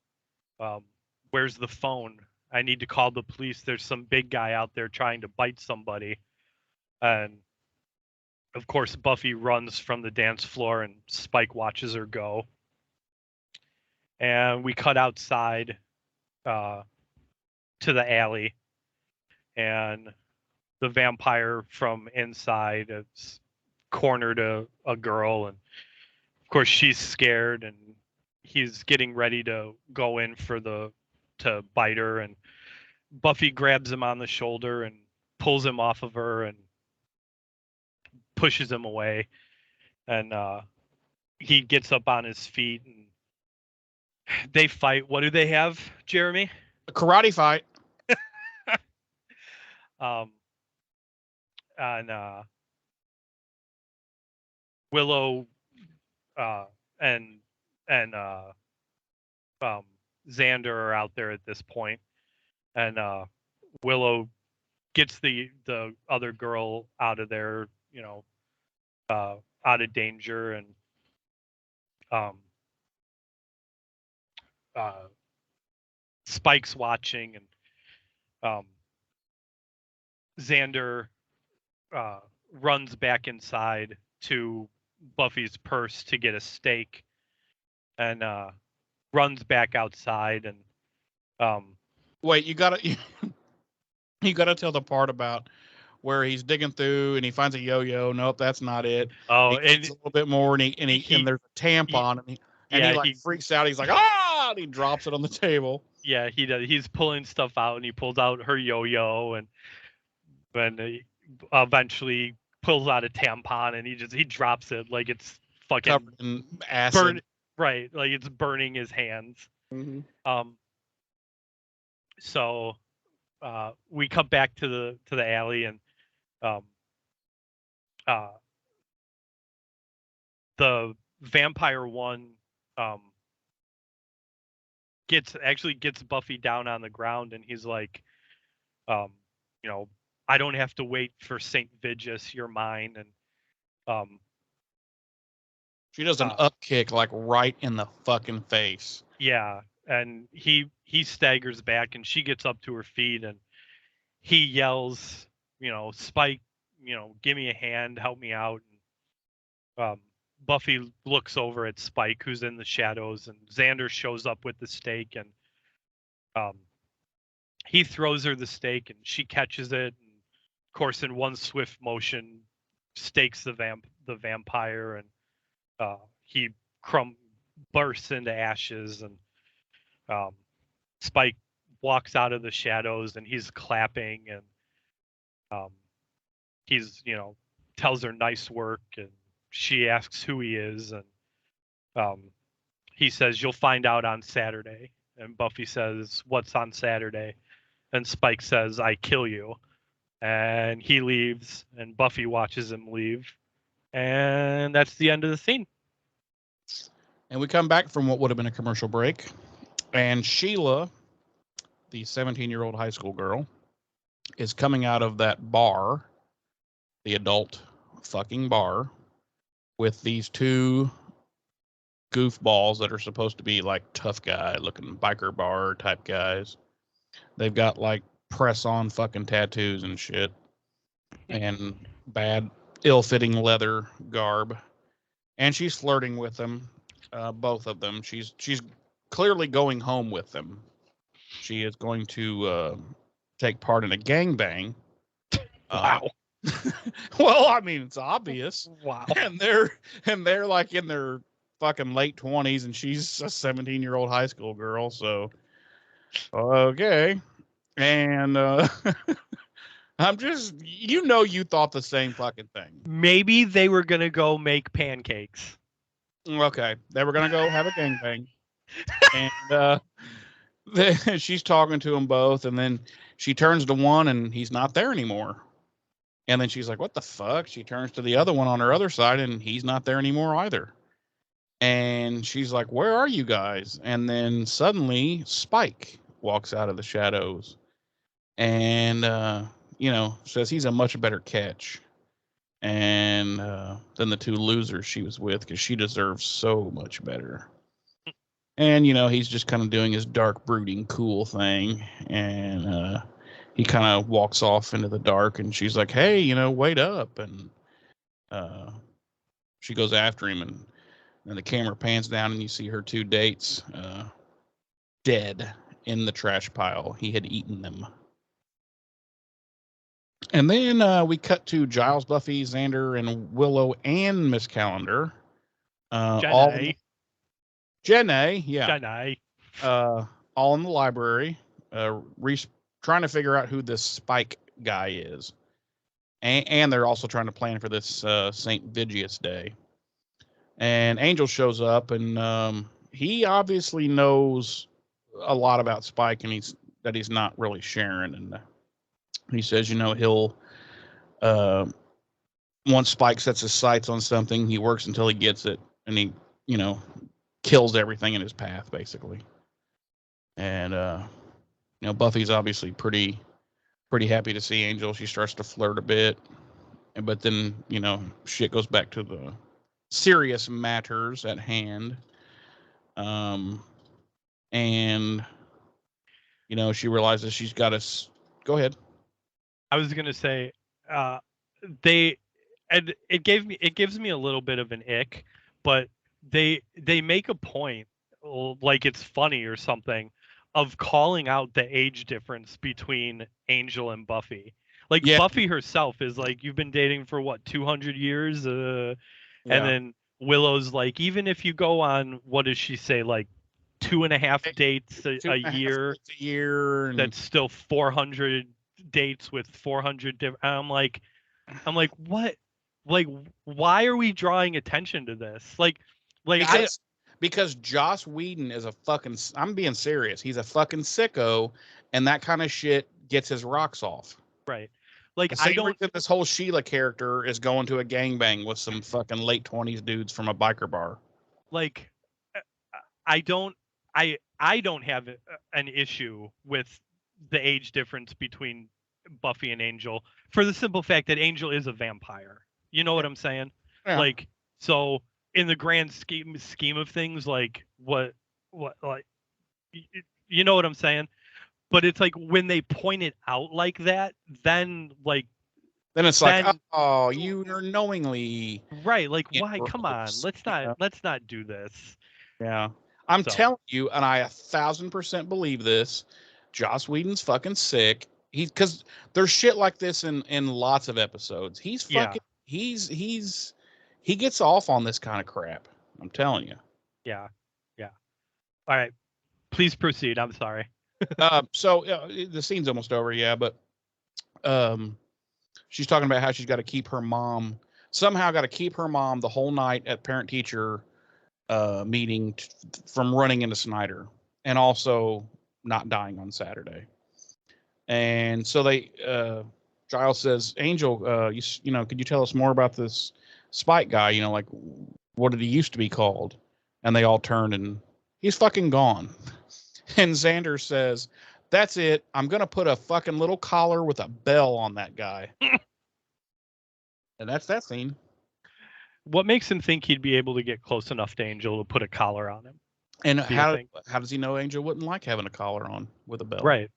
where's the phone? I need to call the police. There's some big guy out there trying to bite somebody. And of course, Buffy runs from the dance floor, and Spike watches her go. And we cut outside to the alley, and the vampire from inside has cornered a girl, and of course she's scared, and he's getting ready to go in to bite her, and Buffy grabs him on the shoulder and pulls him off of her and pushes him away, and he gets up on his feet, and they fight. What do they have, Jeremy? a karate fight. And Willow and Xander are out there at this point, and Willow gets the other girl out of there, out of danger, and Spike's watching, and Xander runs back inside to Buffy's purse to get a steak, and runs back outside, and wait, you gotta tell the part about where he's digging through and he finds a yo-yo. Nope, that's not it. Oh, he gets a little bit more, and there's a tampon, and he freaks out. He's like, ah! And he drops it on the table. Yeah, he does. He's pulling stuff out, and he pulls out her yo-yo, and he eventually pulls out a tampon, and he drops it like it's fucking covered in acid. Right, like it's burning his hands. Mm-hmm. So we come back to the alley, and the Vampire 1 gets Buffy down on the ground, and he's like, I don't have to wait for St. Vigus, you're mine. And she does an up kick, like right in the fucking face. Yeah, and he staggers back, and she gets up to her feet, and he yells, Spike, give me a hand, help me out. And Buffy looks over at Spike, who's in the shadows, and Xander shows up with the steak, and he throws her the steak, and she catches it, and of course in one swift motion stakes the vampire, and he bursts into ashes, and Spike walks out of the shadows, and he's clapping, and he's tells her nice work, and she asks who he is, and he says, you'll find out on Saturday. And Buffy says, what's on Saturday? And Spike says, I kill you. And he leaves, and Buffy watches him leave, and that's the end of the scene. And we come back from what would have been a commercial break. And Sheila, the 17-year-old high school girl, is coming out of that bar, the adult fucking bar, with these two goofballs that are supposed to be like tough guy looking biker bar type guys. They've got like press on fucking tattoos and shit and bad ill-fitting leather garb. And she's flirting with them, both of them. She's clearly going home with them. She is going to take part in a gangbang. Wow. Well, I mean, it's obvious. Wow. And they're like in their fucking late 20s, and she's a 17-year-old high school girl. So, okay. And I'm just, you thought the same fucking thing. Maybe they were gonna go make pancakes. Okay, they were gonna go have a gangbang, and she's talking to them both, and then she turns to one, and he's not there anymore. And then she's like, "What the fuck?" She turns to the other one on her other side, and he's not there anymore either. And she's like, "Where are you guys?" And then suddenly Spike walks out of the shadows, and says he's a much better catch. And than the two losers she was with, because she deserves so much better. And he's just kind of doing his dark, brooding, cool thing, and he kind of walks off into the dark, and she's like, "Hey, wait up!" And she goes after him, and then the camera pans down, and you see her two dates dead in the trash pile. He had eaten them. And then we cut to Giles, Buffy, Xander, and Willow, and Miss Calendar. Jenny. Yeah. Jenny. All in the library, trying to figure out who this Spike guy is. And they're also trying to plan for this St. Vigius Day. And Angel shows up, and he obviously knows a lot about Spike, and he's not really sharing. And he says, he'll once Spike sets his sights on something, he works until he gets it, and he, kills everything in his path, basically. And Buffy's obviously pretty happy to see Angel. She starts to flirt a bit, but then shit goes back to the serious matters at hand. And she realizes she's got to go ahead. I was gonna say, it gives me a little bit of an ick, but they make a point, like it's funny or something, of calling out the age difference between Angel and Buffy. Like, yeah. Buffy herself is like, you've been dating for what, 200 years? And then Willow's like, even if you go on, what does she say, like 2.5 dates a year, and that's still 400 dates with 400 different. I'm like, what? Like, why are we drawing attention to this? Because Joss Whedon is a fucking, I'm being serious, he's a fucking sicko, and that kind of shit gets his rocks off. Right. Like, the same reason this whole Sheila character is going to a gangbang with some fucking late 20s dudes from a biker bar. Like, I don't have an issue with the age difference between Buffy and Angel, for the simple fact that Angel is a vampire. You know what I'm saying? Yeah. Like, so in the grand scheme of things, like what you know what I'm saying? But it's like when they point it out like that, then it's like, oh, you are knowingly right. Like, why? Come on, let's not do this. Yeah, I'm telling you, and I 1,000% believe this. Joss Whedon's fucking sick. Because there's shit like this in lots of episodes. He's fucking he gets off on this kind of crap. I'm telling you. Yeah. All right, please proceed. I'm sorry. So the scene's almost over. Yeah, but she's talking about how she's got to keep her mom the whole night at parent teacher meeting from running into Snyder, and also not dying on Saturday. And so Giles says, Angel, could you tell us more about this Spike guy? Like, what did he used to be called? And they all turn, and he's fucking gone. And Xander says, "That's it. I'm going to put a fucking little collar with a bell on that guy." And that's that scene. What makes him think he'd be able to get close enough to Angel to put a collar on him? And Do you how think? does he know Angel wouldn't like having a collar on with a bell? Right.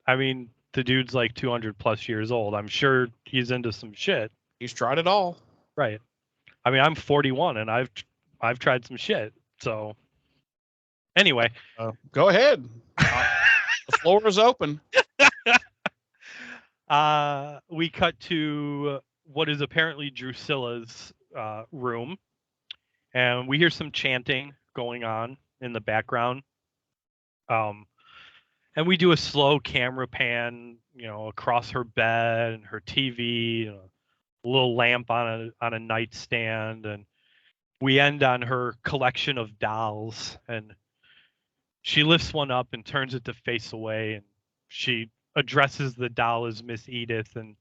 I mean, the dude's like 200 plus years old. I'm sure he's into some shit. He's tried it all. Right. I mean, I'm 41 and I've tried some shit. So anyway, Go ahead. The floor is open. we cut to what is apparently Drusilla's room, and we hear some chanting going on in the background. And we do a slow camera pan, across her bed and her TV, a little lamp on a nightstand, and we end on her collection of dolls. And she lifts one up and turns it to face away, and she addresses the doll as Miss Edith, and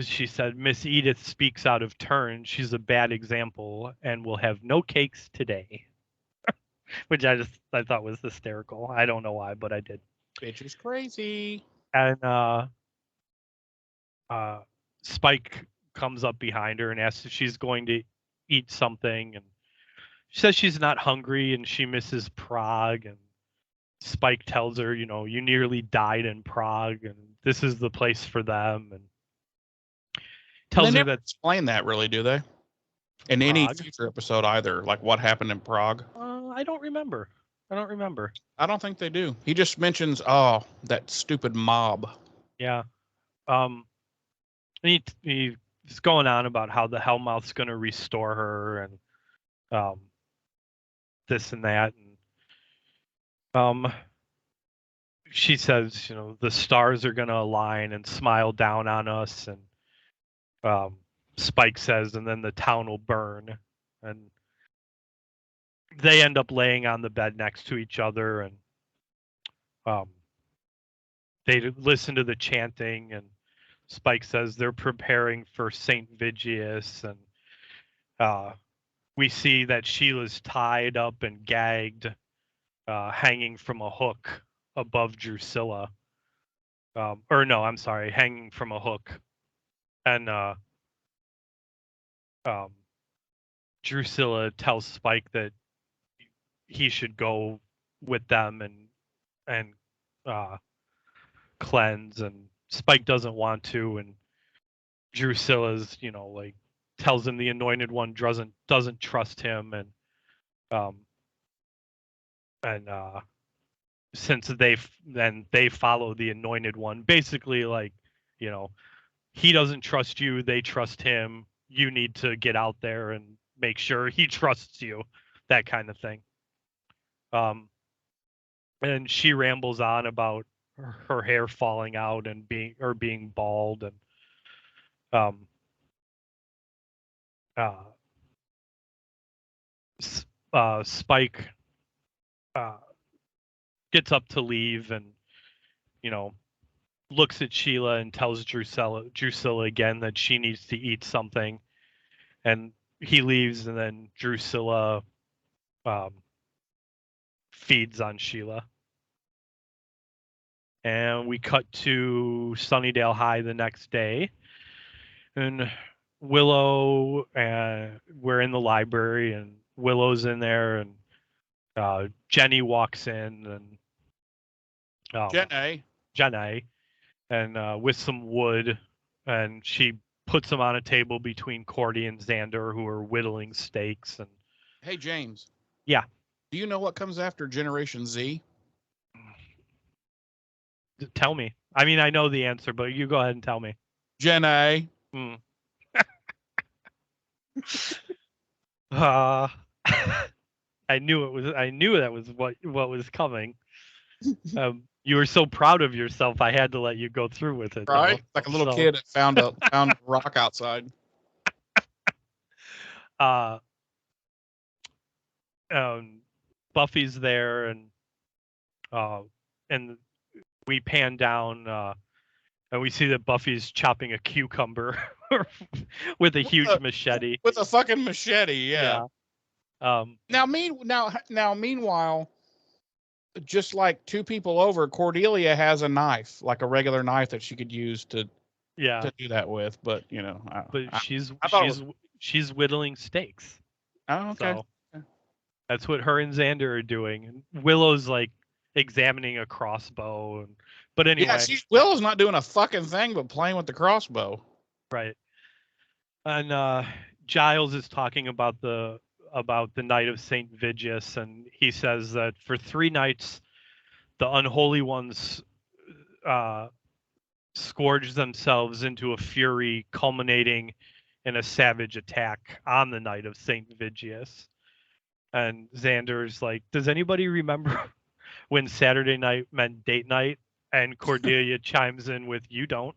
she said, "Miss Edith speaks out of turn. She's a bad example and will have no cakes today." Which I thought was hysterical. I don't know why, but I did. Bitch is crazy. And Spike comes up behind her and asks if she's going to eat something, and she says she's not hungry and she misses Prague. And Spike tells her, you nearly died in Prague and this is the place for them. And tells they her never that explain that, really, do they? In Prague? any future episode either, like what happened in Prague? I don't remember. I don't think they do. He just mentions, that stupid mob. Yeah. He's going on about how the Hellmouth's going to restore her and this and that. And she says, the stars are going to align and smile down on us. And Spike says, and then the town will burn. And they end up laying on the bed next to each other, and they listen to the chanting, and Spike says they're preparing for St. Vigius, and we see that Sheila's tied up and gagged, hanging from a hook above Drusilla. Hanging from a hook. And Drusilla tells Spike that he should go with them and cleanse, and Spike doesn't want to, and Drusilla's tells him the Anointed One doesn't trust him, and since they follow the Anointed One, basically he doesn't trust you, they trust him, you need to get out there and make sure he trusts you, that kind of thing. And she rambles on about her hair falling out and being bald, and Spike gets up to leave, and looks at Sheila and tells Drusilla again that she needs to eat something, and he leaves, and then Drusilla feeds on Sheila. And we cut to Sunnydale High the next day, and Willow, we're in the library, and Willow's in there, and Jenny walks in, and Jenny, and with some wood, and she puts them on a table between Cordy and Xander, who are whittling steaks. And hey, James. Yeah. Do you know what comes after Generation Z? Tell me. I mean, I know the answer, but you go ahead and tell me. Gen A. I knew that was what was coming. You were so proud of yourself, I had to let you go through with it. Right? Though. Like a little kid that found a rock outside. Buffy's there, and we pan down, and we see that Buffy's chopping a cucumber with a huge machete. With a fucking machete, yeah. Now, meanwhile, just like two people over, Cordelia has a knife, like a regular knife that she could use to do that with. But I thought it was, she's whittling steaks. oh, okay. So that's what her and Xander are doing. And Willow's like examining a crossbow. But anyway, yeah, Willow's not doing a fucking thing but playing with the crossbow. Right. And Giles is talking about the night of Saint Vigius, and he says that for 3 nights, the unholy ones scourged themselves into a fury, culminating in a savage attack on the night of Saint Vigius. And Xander's like, does anybody remember when Saturday night meant date night? And Cordelia chimes in with, you don't.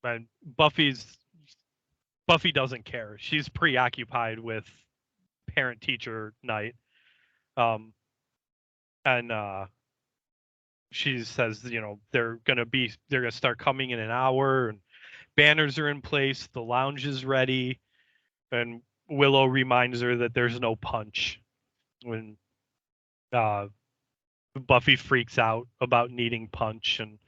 And Buffy doesn't care. She's preoccupied with parent-teacher night. And she says, they're gonna start coming in an hour, and banners are in place, the lounge is ready, and Willow reminds her that there's no punch. When Buffy freaks out about needing punch, and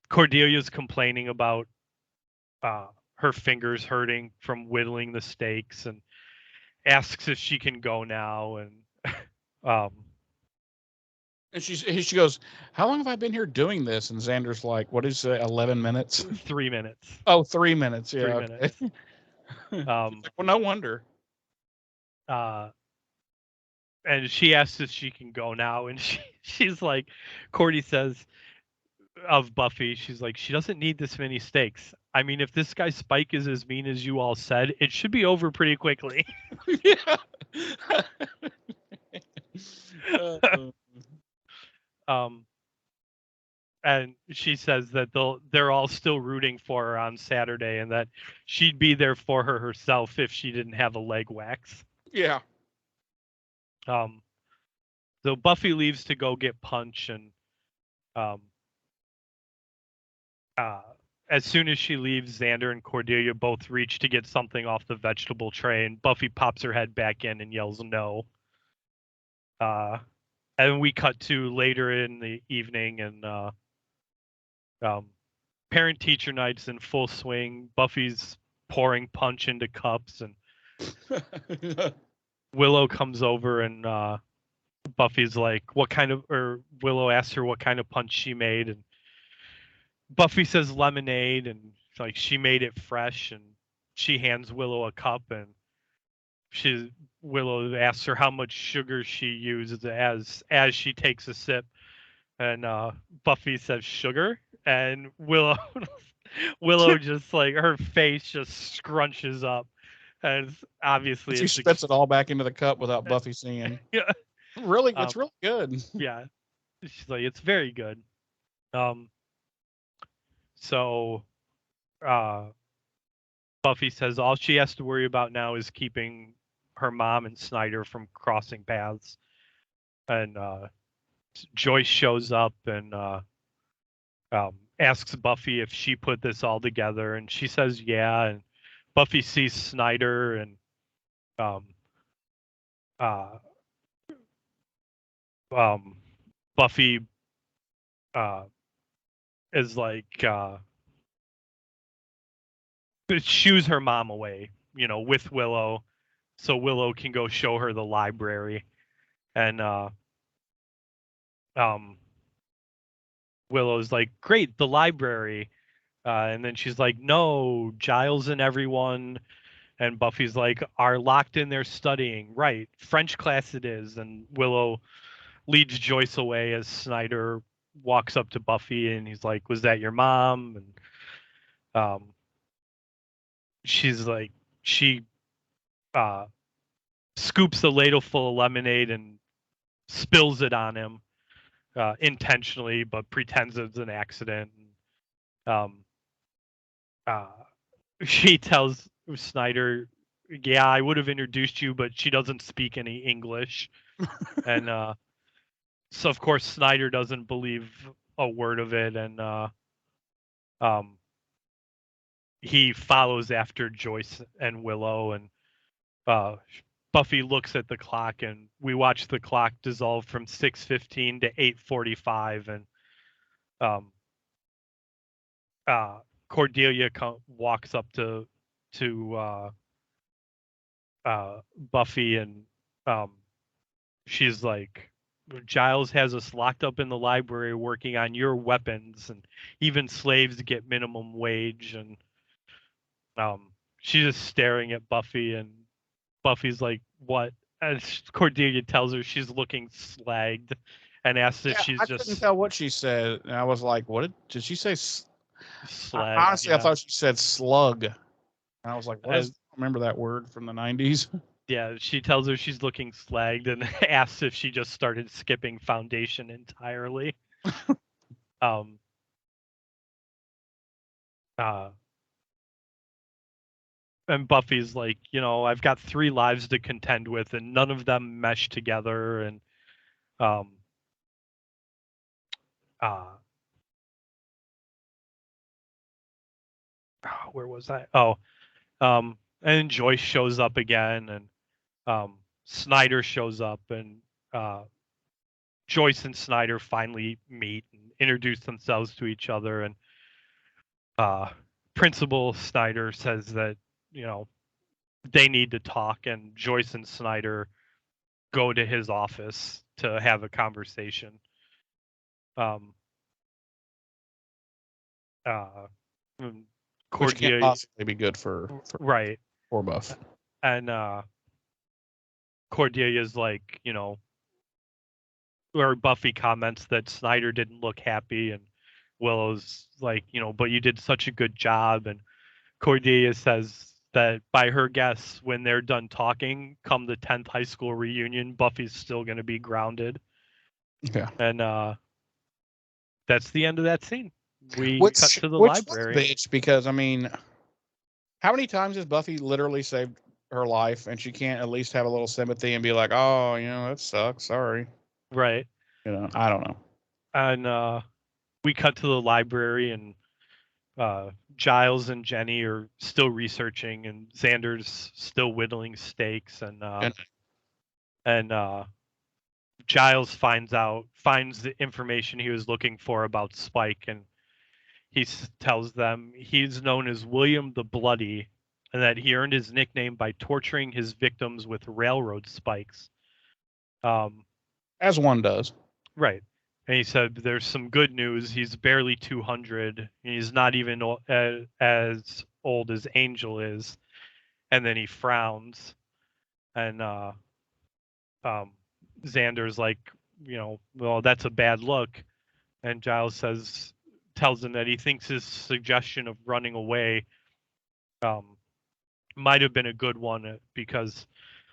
Cordelia's complaining about her fingers hurting from whittling the steaks, and asks if she can go now. And and she goes, how long have I been here doing this? And Xander's like, what is it, 11 minutes? 3 minutes. Oh, 3 minutes. Yeah. 3 minutes. Well, no wonder. And she asks if she can go now, and she's like, Cordy says of Buffy, she's like, she doesn't need this many steaks. I mean, if this guy Spike is as mean as you all said, it should be over pretty quickly. Yeah. And she says that they're all still rooting for her on Saturday, and that she'd be there for her herself if she didn't have a leg wax. Yeah. So Buffy leaves to go get punch, and as soon as she leaves, Xander and Cordelia both reach to get something off the vegetable tray, and Buffy pops her head back in and yells no. And we cut to later in the evening, and parent-teacher night's in full swing. Buffy's pouring punch into cups, and Willow comes over, and Buffy's like, Willow asks her what kind of punch she made, and Buffy says lemonade, and like she made it fresh, and she hands Willow a cup, and Willow asks her how much sugar she uses as she takes a sip, and Buffy says sugar, and Willow just like her face just scrunches up, and obviously she spits it all back into the cup without Buffy seeing. Yeah, really, it's really good. Yeah, she's like, it's very good. So Buffy says all she has to worry about now is keeping her mom and Snyder from crossing paths. And Joyce shows up and asks Buffy if she put this all together, and she says yeah. And Buffy sees Snyder, and Buffy is like shoos her mom away, with Willow, so Willow can go show her the library. And Willow's like, great, the library. And then she's like, no, Giles and everyone. And Buffy's like, are locked in there studying. Right, French class it is. And Willow leads Joyce away as Snyder walks up to Buffy, and he's like, was that your mom? And she's like, she scoops a ladle full of lemonade and spills it on him intentionally, but pretends it's an accident. She tells Snyder, yeah, I would have introduced you, but she doesn't speak any English. And so of course Snyder doesn't believe a word of it, and he follows after Joyce and Willow, and Buffy looks at the clock, and we watch the clock dissolve from 6:15 to 8:45, and Cordelia walks up to Buffy, and she's like, Giles has us locked up in the library working on your weapons, and even slaves get minimum wage. And she's just staring at Buffy, and Buffy's like, what? And Cordelia tells her she's looking slagged, and asks if she's I just... couldn't tell what she said, and I was like, what did she say? Slag. Honestly, I thought she said slug. And I was like, what is... I remember that word from the 90s. Yeah, she tells her she's looking slagged, and asks if she just started skipping foundation entirely. And Buffy's like, I've got 3 lives to contend with, and none of them mesh together. And where was I? And Joyce shows up again, and Snyder shows up, and Joyce and Snyder finally meet and introduce themselves to each other. And Principal Snyder says that, they need to talk, and Joyce and Snyder go to his office to have a conversation. Which can't possibly be good for right. For Buff. And Cordelia's like, or Buffy comments that Snyder didn't look happy, and Willow's like, but you did such a good job. And Cordelia says that by her guess, when they're done talking, come the 10th high school reunion, Buffy's still going to be grounded. Yeah. And that's the end of that scene. We cut to the library. Bitch, because, I mean, how many times has Buffy literally saved her life, and she can't at least have a little sympathy and be like, oh, that sucks. Sorry. Right. I don't know. And we cut to the library, and Giles and Jenny are still researching, and Xander's still whittling steaks, and Giles finds the information he was looking for about Spike, and he tells them he's known as William the Bloody, and that he earned his nickname by torturing his victims with railroad spikes. As one does. Right. And he said there's some good news. He's barely 200. And he's not even as old as Angel is. And then he frowns. And Xander's like, well, that's a bad look. And Giles tells him that he thinks his suggestion of running away might have been a good one, because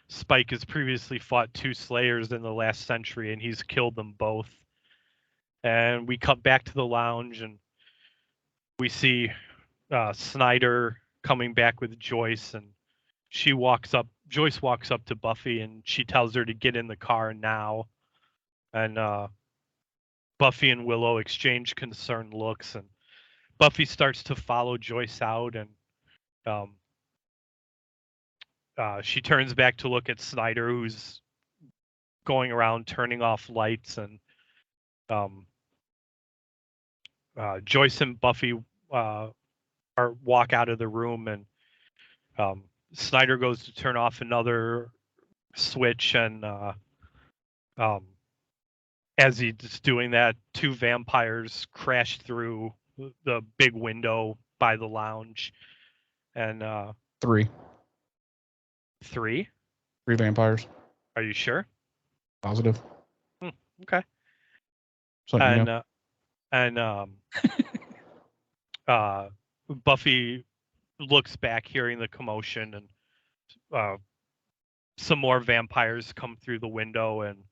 Spike has previously fought 2 Slayers in the last century, and he's killed them both. And we cut back to the lounge, and we see Snyder coming back with Joyce, and Joyce walks up to Buffy, and she tells her to get in the car now. And Buffy and Willow exchange concerned looks, and Buffy starts to follow Joyce out, and she turns back to look at Snyder, who's going around turning off lights, and Joyce and Buffy walk out of the room, and Snyder goes to turn off another switch, and as he's doing that, 2 vampires crash through the big window by the lounge, and 3 vampires. Are you sure? Positive. Okay. So, Buffy looks back, hearing the commotion, and some more vampires come through the window, and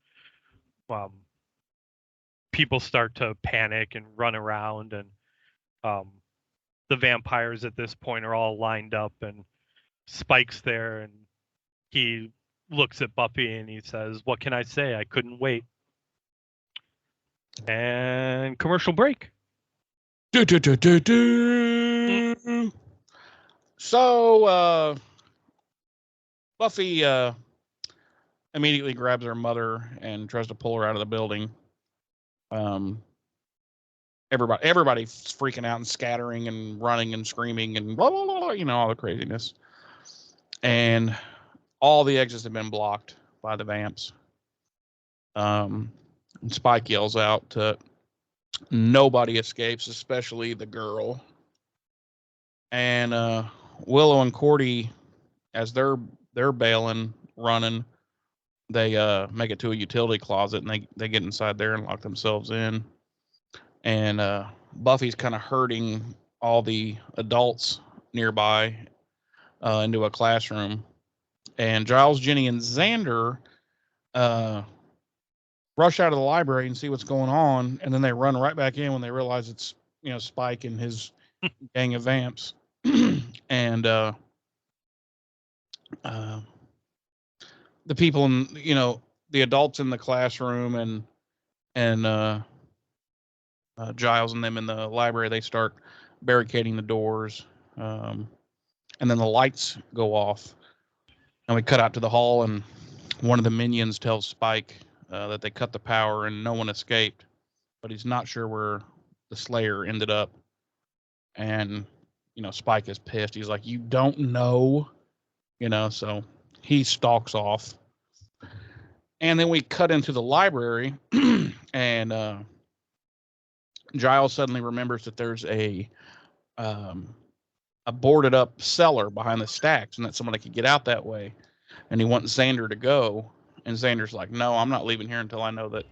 people start to panic and run around, and the vampires at this point are all lined up, and Spike's there, and he looks at Buffy and he says, "What can I say? I couldn't wait." And commercial break. So Buffy immediately grabs her mother and tries to pull her out of the building. Everybody's freaking out and scattering and running and screaming and blah, blah, blah, blah, all the craziness. And all the exits have been blocked by the vamps. And Spike yells out to nobody escapes, especially the girl. And Willow and Cordy, as they're bailing, running, they make it to a utility closet and they get inside there and lock themselves in. And Buffy's kind of herding all the adults nearby into a classroom. And Giles, Ginny, and Xander rush out of the library and see what's going on, and then they run right back in when they realize it's Spike and his gang of vamps. And the people in the adults in the classroom and Giles and them in the library, they start barricading the doors, and then the lights go off, and we cut out to the hall, and one of the minions tells Spike that they cut the power and no one escaped, but he's not sure where the Slayer ended up. And Spike is pissed. He's like, "You don't know," so he stalks off. And then we cut into the library, and Giles suddenly remembers that there's a boarded up cellar behind the stacks and that somebody could get out that way. And he wants Xander to go. And Xander's like, "No, I'm not leaving here until I know that,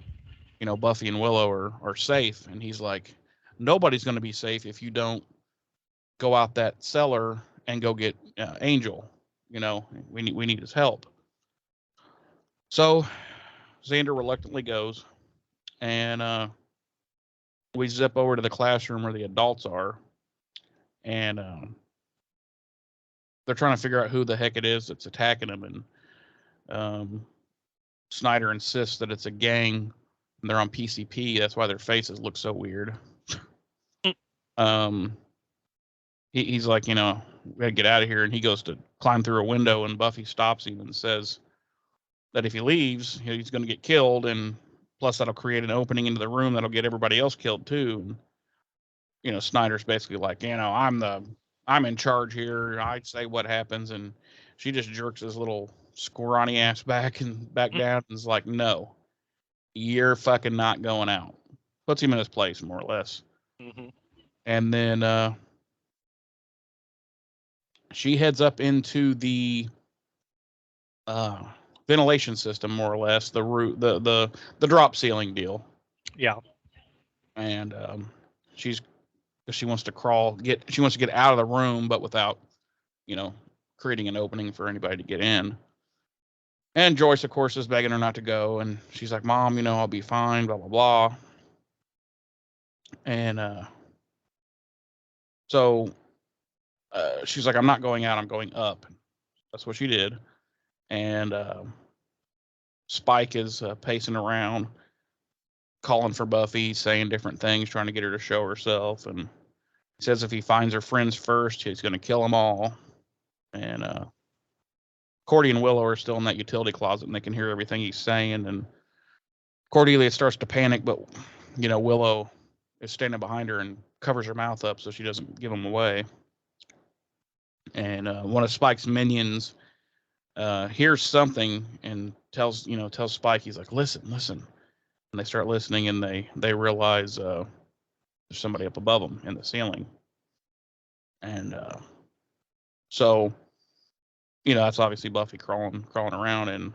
Buffy and Willow are safe." And he's like, "Nobody's going to be safe if you don't go out that cellar and go get Angel. We need his help." So Xander reluctantly goes, and we zip over to the classroom where the adults are, and they're trying to figure out who the heck it is that's attacking them. And Snyder insists that it's a gang and they're on PCP. That's why their faces look so weird. He's like, we gotta get out of here. And he goes to climb through a window, and Buffy stops him and says that if he leaves, he's going to get killed. And plus that'll create an opening into the room that'll get everybody else killed too. And, Snyder's basically like, I'm in charge here. I say what happens. And she just jerks his little scrawny ass back down and is like, "No, you're fucking not going out." Puts him in his place, more or less. Mm-hmm. And then she heads up into the ventilation system, more or less, the drop ceiling deal. Yeah. And she wants to she wants to get out of the room, but without creating an opening for anybody to get in. And Joyce, of course, is begging her not to go, and she's like, "Mom, I'll be fine, blah blah blah." And so she's like, "I'm not going out, I'm going up." That's what she did. And Spike is pacing around, calling for Buffy, saying different things, trying to get her to show herself. And he says if he finds her friends first, he's going to kill them all. And Cordy and Willow are still in that utility closet, and they can hear everything he's saying. And Cordelia starts to panic, but Willow is standing behind her and covers her mouth up so she doesn't give him away. And one of Spike's minions hears something and tells Spike, he's like, listen. And they start listening, and they realize there's somebody up above them in the ceiling. And so that's obviously Buffy crawling around. And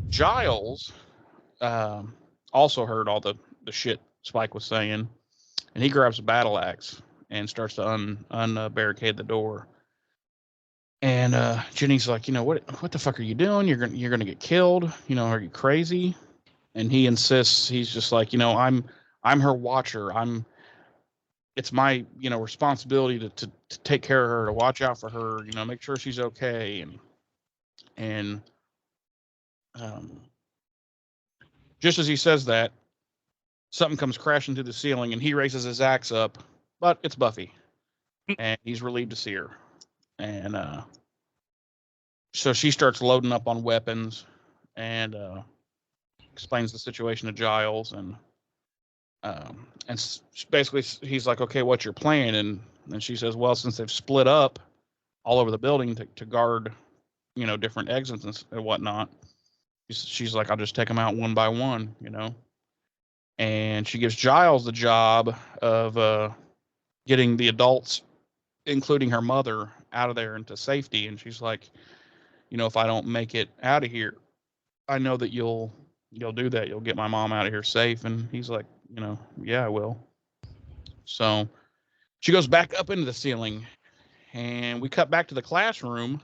Giles also heard all the shit Spike was saying, and he grabs a battle axe and starts to unbarricade the door. And Ginny's like, what the fuck are you doing? You're gonna get killed. Are you crazy? And he insists. He's just like, I'm her watcher. It's my responsibility to take care of her, to watch out for her. Make sure she's okay. And just as he says that, something comes crashing through the ceiling, and he raises his axe up, but it's Buffy. and he's relieved to see her. And so she starts loading up on weapons and explains the situation to Giles. And basically he's like, okay, what's your plan? And she says, well, since they've split up all over the building to guard, different exits and whatnot, she's like, I'll just take them out one by one, And she gives Giles the job of getting the adults, including her mother, out of there into safety. And she's like, if I don't make it out of here, I know that you'll do that. You'll get my mom out of here safe. And he's like, yeah, I will. So she goes back up into the ceiling, and we cut back to the classroom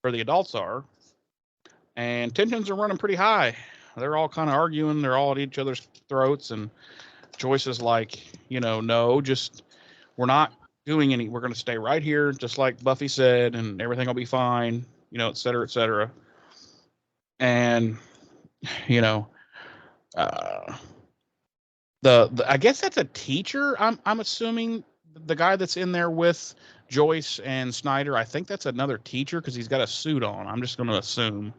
where the adults are, and tensions are running pretty high. They're all kind of arguing. They're all at each other's throats. And Joyce is like, no, just, we're not doing any, we're going to stay right here, just like Buffy said, and everything will be fine, et cetera, et cetera. And, I guess that's a teacher. I'm assuming the guy that's in there with Joyce and Snyder. I think that's another teacher because he's got a suit on. I'm just going to assume.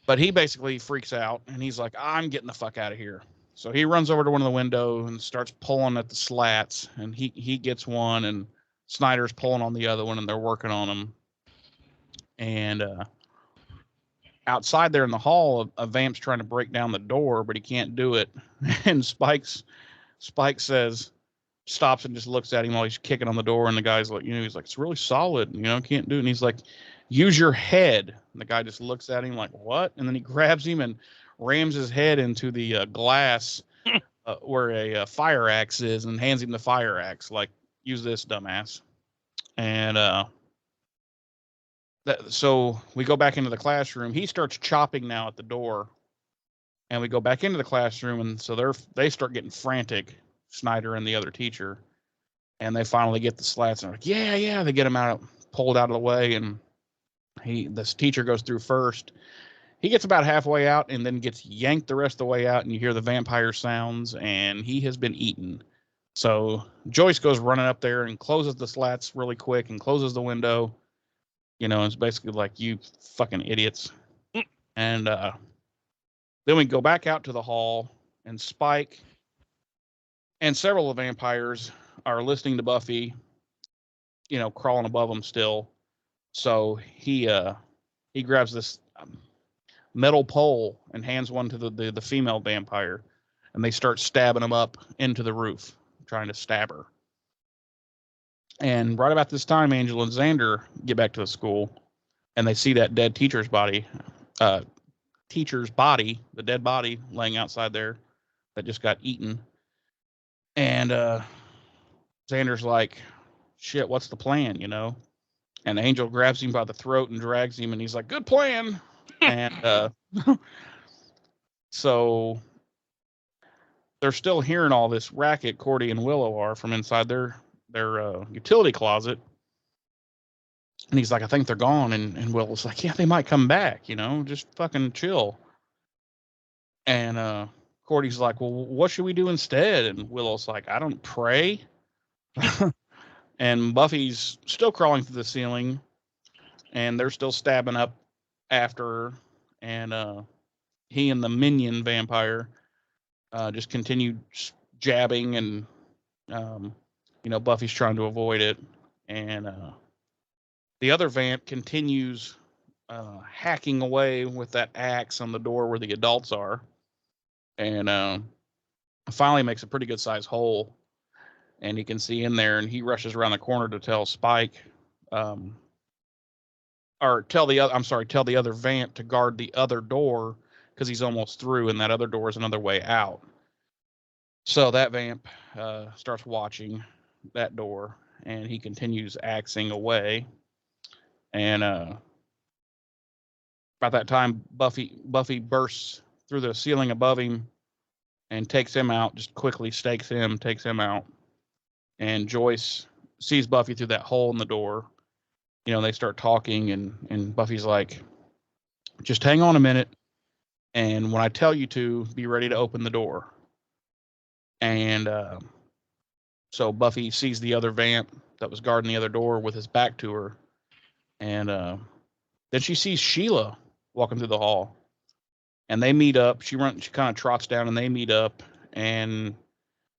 But he basically freaks out and he's like, I'm getting the fuck out of here. So he runs over to one of the windows and starts pulling at the slats, and he gets one, and Snyder's pulling on the other one, and they're working on him. And outside there in the hall, a vamp's trying to break down the door, but he can't do it. And Spike says, stops and just looks at him while he's kicking on the door. And the guy's like, he's like, it's really solid, can't do it. And he's like, use your head. And the guy just looks at him like, what? And then he grabs him and rams his head into the glass where a fire axe is, and hands him the fire axe. Like, use this, dumbass. And so we go back into the classroom. He starts chopping now at the door, and we go back into the classroom, and so they start getting frantic, Snyder and the other teacher, and they finally get the slats, and they're like, yeah, they get him pulled out of the way, and this teacher goes through first. He gets about halfway out and then gets yanked the rest of the way out, and you hear the vampire sounds, and he has been eaten. So Joyce goes running up there and closes the slats really quick and closes the window. It's basically like, you fucking idiots. And then we go back out to the hall, and Spike and several of the vampires are listening to Buffy, crawling above them still. So he grabs this metal pole and hands one to the female vampire, and they start stabbing him up into the roof, trying to stab her. And right about this time, Angel and Xander get back to the school, and they see that dead teacher's body, the dead body laying outside there that just got eaten. And Xander's like, shit, what's the plan, And Angel grabs him by the throat and drags him, and he's like, good plan. And so they're still hearing all this racket Cordy and Willow are from inside their utility closet. And he's like, I think they're gone. And Willow's like, yeah, they might come back, just fucking chill. And Cordy's like, well, what should we do instead? And Willow's like, I don't pray. And Buffy's still crawling through the ceiling, and they're still stabbing up after her. And he and the minion vampire just continue jabbing, and Buffy's trying to avoid it. And the other vamp continues hacking away with that axe on the door where the adults are, and finally makes a pretty good sized hole, and he can see in there, and he rushes around the corner to tell Spike, tell the other vamp to guard the other door, because he's almost through, and that other door is another way out. So that vamp starts watching that door, and he continues axing away. And about that time, Buffy bursts through the ceiling above him and takes him out, just quickly stakes him, takes him out. And Joyce sees Buffy through that hole in the door. They start talking, and Buffy's like, just hang on a minute, and when I tell you to, be ready to open the door. And so Buffy sees the other vamp that was guarding the other door with his back to her. And then she sees Sheila walking through the hall. And they meet up. She kind of trots down and they meet up. And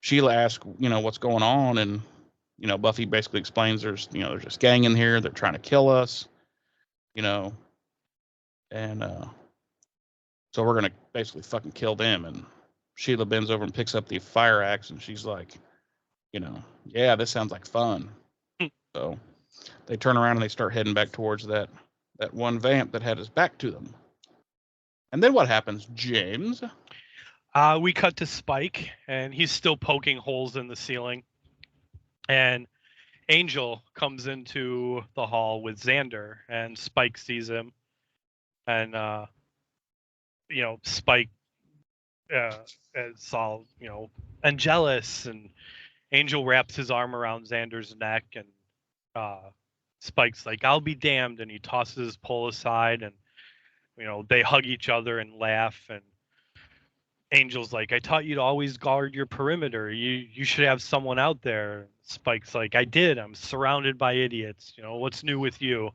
Sheila asks, what's going on? And, Buffy basically explains there's this gang in here. They're trying to kill us, and so we're going to basically fucking kill them. And Sheila bends over and picks up the fire axe. And she's like, yeah, this sounds like fun. So they turn around and they start heading back towards that one vamp that had his back to them. And then what happens, James? We cut to Spike, and he's still poking holes in the ceiling. And Angel comes into the hall with Xander, and Spike sees him. And, Spike is all, and jealous. And Angel wraps his arm around Xander's neck, and Spike's like, I'll be damned. And he tosses his pole aside, and, they hug each other and laugh. And Angel's like, I taught you to always guard your perimeter. You should have someone out there. Spike's like, I did. I'm surrounded by idiots. What's new with you?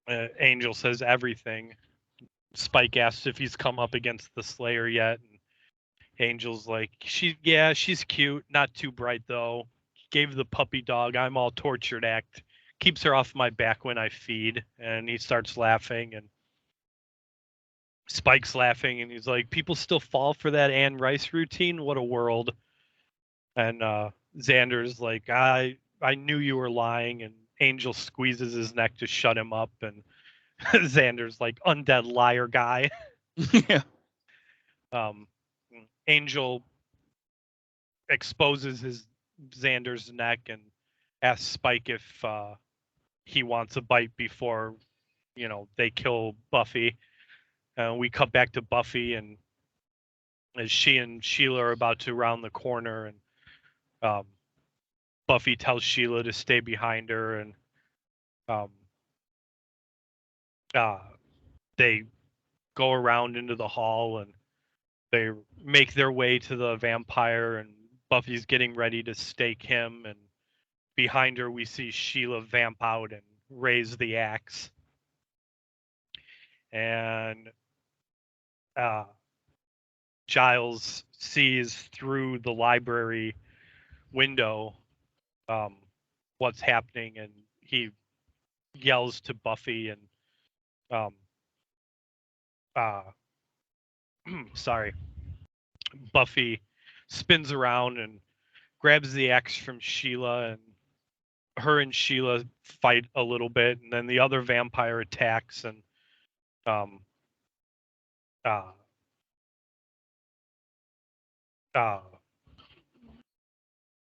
Angel says everything. Spike asks if he's come up against the Slayer yet. And Angel's like, she's cute. Not too bright, though. Gave the puppy dog, I'm all tortured act. Keeps her off my back when I feed. And he starts laughing. And Spike's laughing, and he's like, people still fall for that Anne Rice routine? What a world. And Xander's like, I knew you were lying. And Angel squeezes his neck to shut him up. And Xander's like, undead liar guy. Yeah. Angel exposes Xander's neck and asks Spike if he wants a bite before, they kill Buffy. We cut back to Buffy, and as she and Sheila are about to round the corner, and Buffy tells Sheila to stay behind her, and they go around into the hall, and they make their way to the vampire, and Buffy's getting ready to stake him, and behind her we see Sheila vamp out and raise the axe. And Giles sees through the library window what's happening, and he yells to Buffy, and Buffy spins around and grabs the axe from Sheila, and her and Sheila fight a little bit, and then the other vampire attacks, and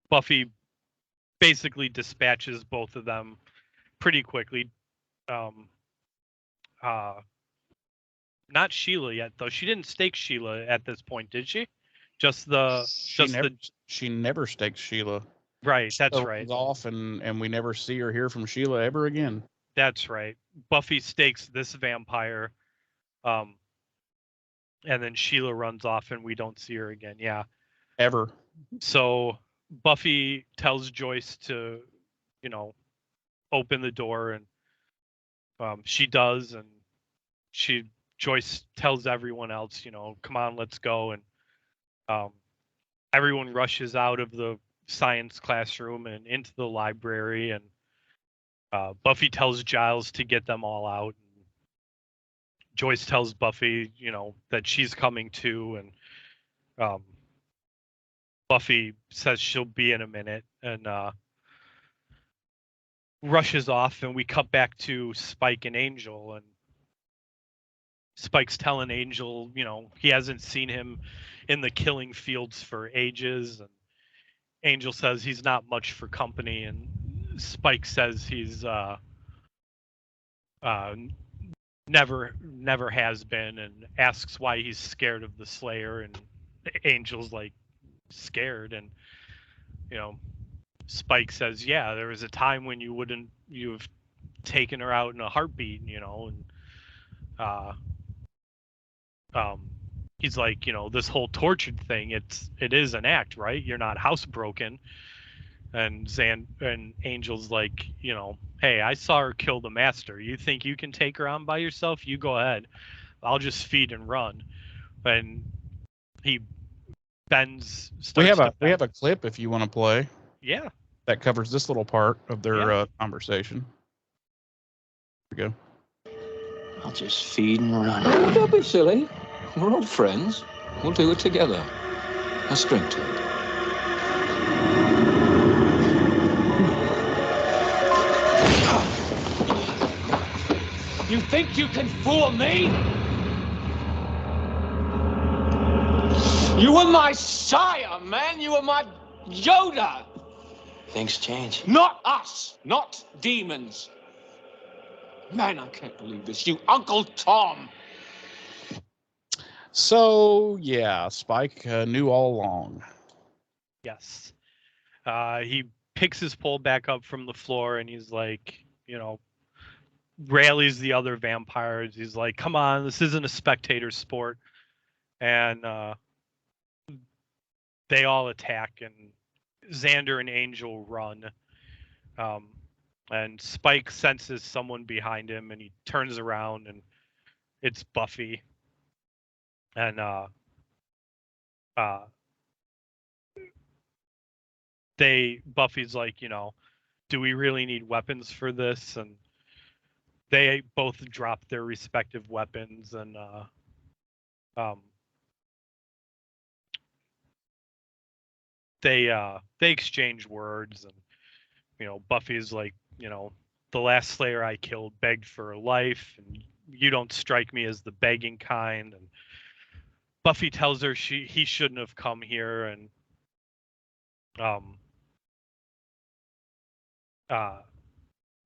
Buffy basically dispatches both of them pretty quickly. Not Sheila yet, though. She didn't stake Sheila at this point, did she? She never stakes Sheila. Right, that's right. Off, and we never see or hear from Sheila ever again. That's right. Buffy stakes this vampire, and then Sheila runs off, and we don't see her again. Yeah, ever. So Buffy tells Joyce to, open the door, and she does, and Joyce tells everyone else, come on, let's go, and everyone rushes out of the science classroom and into the library, and Buffy tells Giles to get them all out, and Joyce tells Buffy, that she's coming too, and Buffy says she'll be in a minute, and rushes off, and we cut back to Spike and Angel, and Spike's telling Angel, he hasn't seen him in the killing fields for ages, and Angel says he's not much for company, and Spike says he's never has been, and asks why he's scared of the Slayer, and Angel's like, scared, and Spike says, yeah, there was a time when you've taken her out in a heartbeat, and he's like, this whole tortured thing, it is an act, right? You're not housebroken. And Angel's like, hey, I saw her kill the master. You think you can take her on by yourself? You go ahead. I'll just feed and run. And he bends. We have a clip if you want to play. Yeah. That covers this little part of their conversation. Here we go. I'll just feed and run. Don't be silly. We're all friends. We'll do it together. Let's drink to it. You think you can fool me? You were my sire, man. You were my Yoda. Things change. Not us. Not demons. Man, I can't believe this. You Uncle Tom. So, yeah, Spike knew all along. Yes. He picks his pole back up from the floor and he's like, rallies the other vampires. He's like, come on, this isn't a spectator sport. And they all attack and Xander and Angel run. And Spike senses someone behind him and he turns around and it's Buffy. And Buffy's like, do we really need weapons for this? And they both drop their respective weapons and they exchange words and Buffy's like, the last Slayer I killed begged for her life and you don't strike me as the begging kind. And Buffy tells her he shouldn't have come here and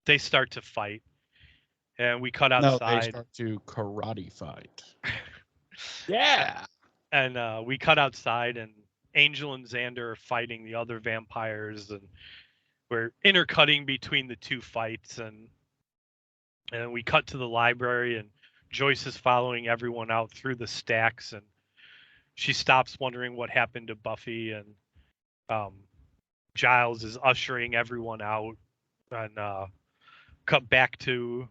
they start to fight and we cut outside. No, they start to karate fight. Yeah. And we cut outside and Angel and Xander are fighting the other vampires and we're intercutting between the two fights and we cut to the library and Joyce is following everyone out through the stacks and she stops wondering what happened to Buffy and Giles is ushering everyone out and cut back to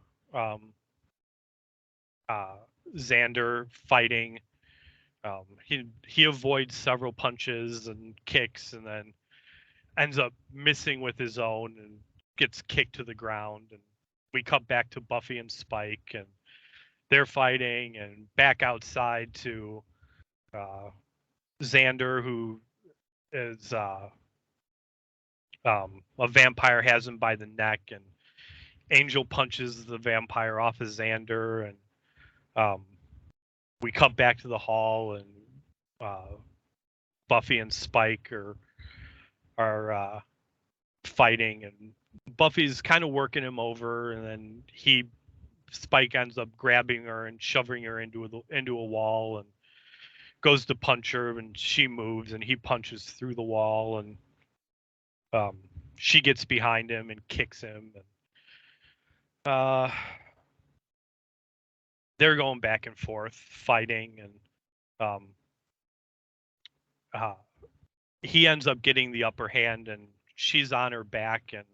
Xander fighting. He avoids several punches and kicks and then ends up missing with his own and gets kicked to the ground. And we cut back to Buffy and Spike and they're fighting and back outside to Xander, who is a vampire, has him by the neck and Angel punches the vampire off of Xander and we cut back to the hall and Buffy and Spike are fighting and Buffy's kind of working him over and then Spike ends up grabbing her and shoving her into a wall and goes to punch her and she moves and he punches through the wall and she gets behind him and kicks him and they're going back and forth fighting and he ends up getting the upper hand and she's on her back and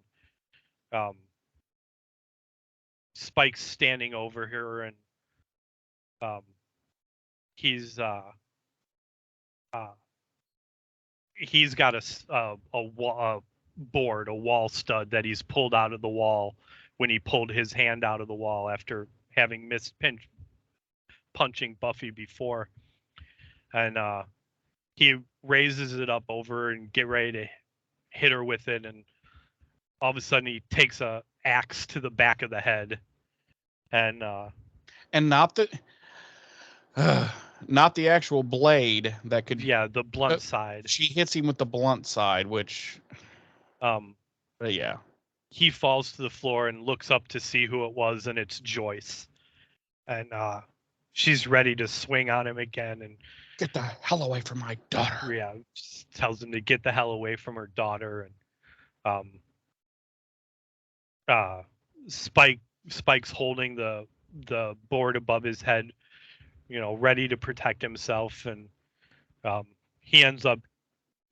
Spike's standing over her and he's got a board, a wall stud that he's pulled out of the wall when he pulled his hand out of the wall after having missed punching Buffy before. And he raises it up over and get ready to hit her with it. And all of a sudden he takes a axe to the back of the head. And not the actual blade that could. Yeah, the blunt side. She hits him with the blunt side, which. But yeah. He falls to the floor and looks up to see who it was, and it's Joyce. And she's ready to swing on him again and get the hell away from my daughter. Yeah, just tells him to get the hell away from her daughter. And Spike's holding the board above his head, ready to protect himself, and he ends up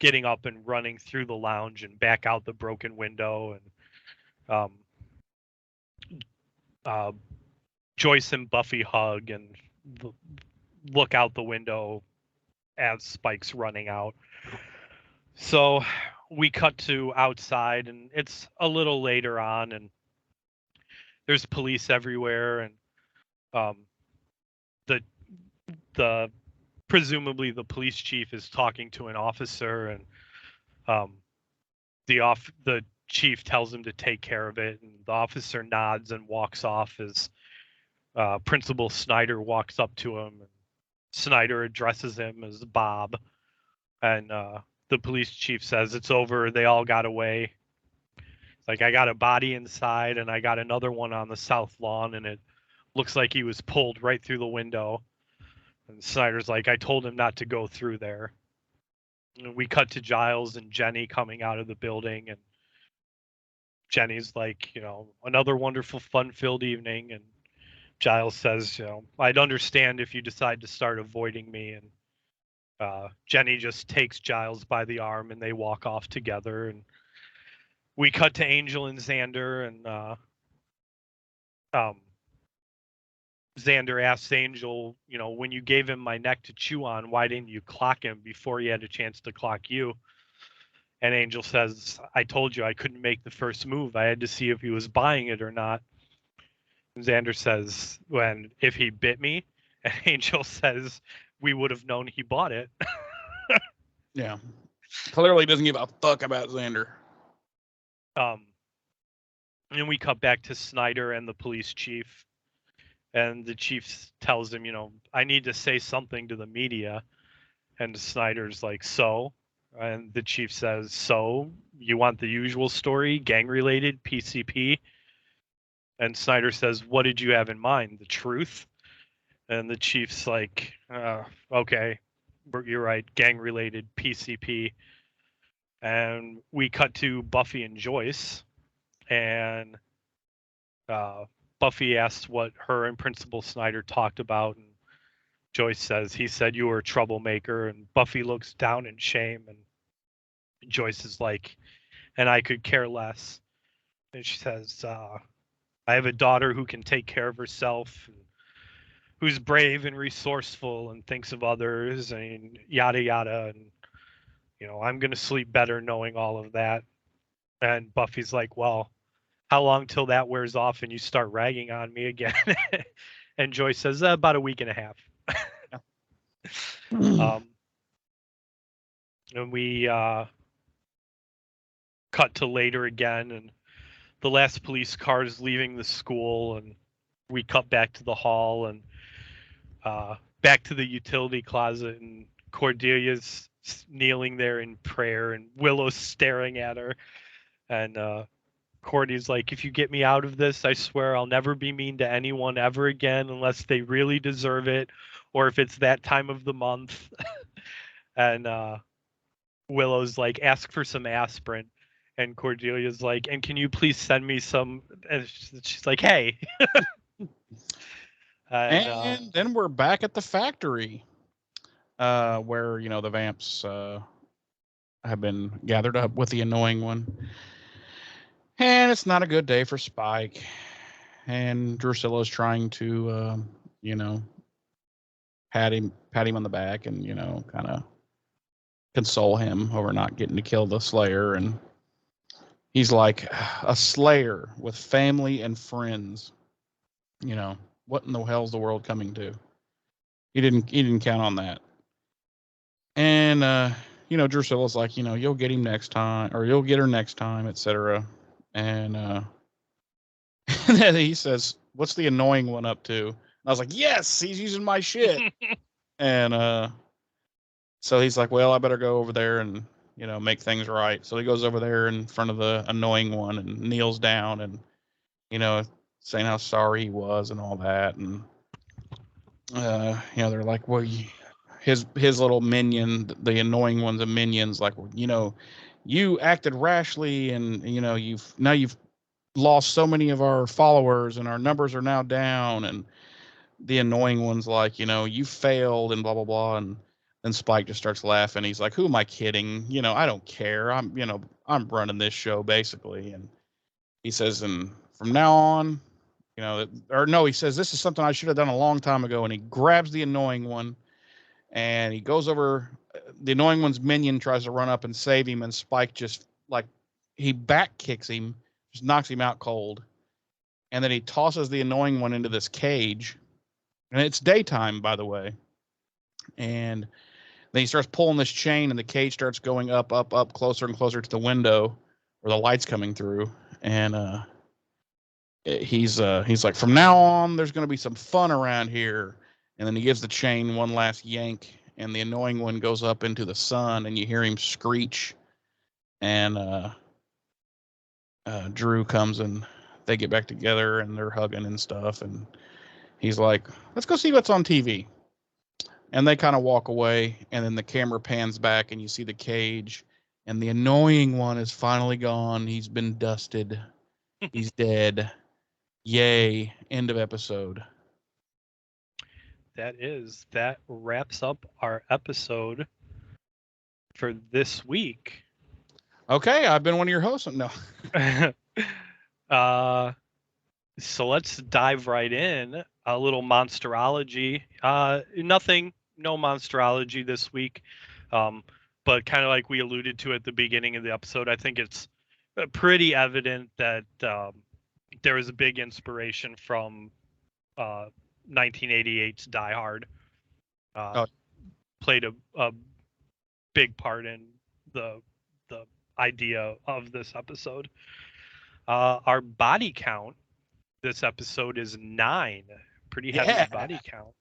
getting up and running through the lounge and back out the broken window, and Joyce and Buffy hug and look out the window as Spike's running out. So we cut to outside, and it's a little later on, and there's police everywhere, and the presumably the police chief is talking to an officer, and the chief tells him to take care of it, and the officer nods and walks off as Principal Snyder walks up to him, and Snyder addresses him as Bob, and the police chief says, "It's over, they all got away." It's like, "I got a body inside, and I got another one on the south lawn, and it looks like he was pulled right through the window." And Snyder's like, "I told him not to go through there." And we cut to Giles and Jenny coming out of the building, and Jenny's like, "Another wonderful, fun-filled evening." And Giles says, "I'd understand if you decide to start avoiding me." And Jenny just takes Giles by the arm, and they walk off together. And we cut to Angel and Xander, and Xander asks Angel, "When you gave him my neck to chew on, why didn't you clock him before he had a chance to clock you?" And Angel says, "I told you I couldn't make the first move. I had to see if he was buying it or not." And Xander says, "If he bit me?" And Angel says, "We would have known he bought it." Yeah. Clearly doesn't give a fuck about Xander. And we cut back to Snyder and the police chief. And the chief tells him, "I need to say something to the media." And Snyder's like, "So?" And the chief says, "So, you want the usual story, gang-related, PCP?" And Snyder says, "What did you have in mind? The truth?" And the chief's like, "Okay, you're right, gang-related, PCP." And we cut to Buffy and Joyce, and Buffy asks what her and Principal Snyder talked about, and Joyce says, "He said you were a troublemaker." And Buffy looks down in shame, and Joyce is like, "And I could care less." And she says, "I have a daughter who can take care of herself, and who's brave and resourceful and thinks of others, and yada yada, and I'm gonna sleep better knowing all of that." And Buffy's like, "Well, how long till that wears off and you start ragging on me again?" And Joyce says, "About a week and a half." And we cut to later again, and the last police car is leaving the school, and we cut back to the hall, and back to the utility closet, and Cordelia's kneeling there in prayer, and Willow's staring at her, and Cordy's like, "If you get me out of this, I swear I'll never be mean to anyone ever again unless they really deserve it, or if it's that time of the month." And Willow's like, "Ask for some aspirin." And Cordelia's like, "And can you please send me some?" And she's like, "Hey." And then we're back at the factory, where the vamps have been gathered up with the annoying one, and it's not a good day for Spike. And Drusilla's trying to, pat him on the back and kind of console him over not getting to kill the Slayer. And he's like, "A Slayer with family and friends. What in the hell's the world coming to?" He didn't count on that. And Drusilla's like, "You'll get him next time, or you'll get her next time, etc." And then he says, "What's the annoying one up to?" And I was like, "Yes, he's using my shit." And so he's like, "Well, I better go over there and make things right." So he goes over there in front of the annoying one and kneels down and saying how sorry he was and all that. And they're like, "Well, his little minion, the annoying one's a minion's like, you acted rashly, and you've lost so many of our followers, and our numbers are now down." And the annoying one's like, "You failed," and blah blah blah. And Then Spike just starts laughing. He's like, "Who am I kidding? I don't care. I'm running this show basically." And he says, "And from now on, or no, he says this is something I should have done a long time ago." And he grabs the annoying one, and he goes over. The annoying one's minion tries to run up and save him, and Spike just he back kicks him, just knocks him out cold, and then he tosses the annoying one into this cage, and it's daytime, by the way, and then he starts pulling this chain, and the cage starts going up, up, up, closer and closer to the window where the light's coming through, and he's like, "From now on, there's going to be some fun around here." And then he gives the chain one last yank, and the annoying one goes up into the sun, and you hear him screech. And Drew comes, and they get back together, and they're hugging and stuff. And he's like, "Let's go see what's on TV." And they kind of walk away, and then the camera pans back, and you see the cage, and the annoying one is finally gone. He's been dusted. He's dead. Yay. End of episode. That wraps up our episode for this week. Okay, I've been one of your hosts. No. So let's dive right in. A little monsterology. No monsterology this week. But kind of like we alluded to at the beginning of the episode, I think it's pretty evident that there was a big inspiration from 1988's Die Hard. Played a big part in the idea of this episode. Our body count this episode is 9. Pretty heavy body count.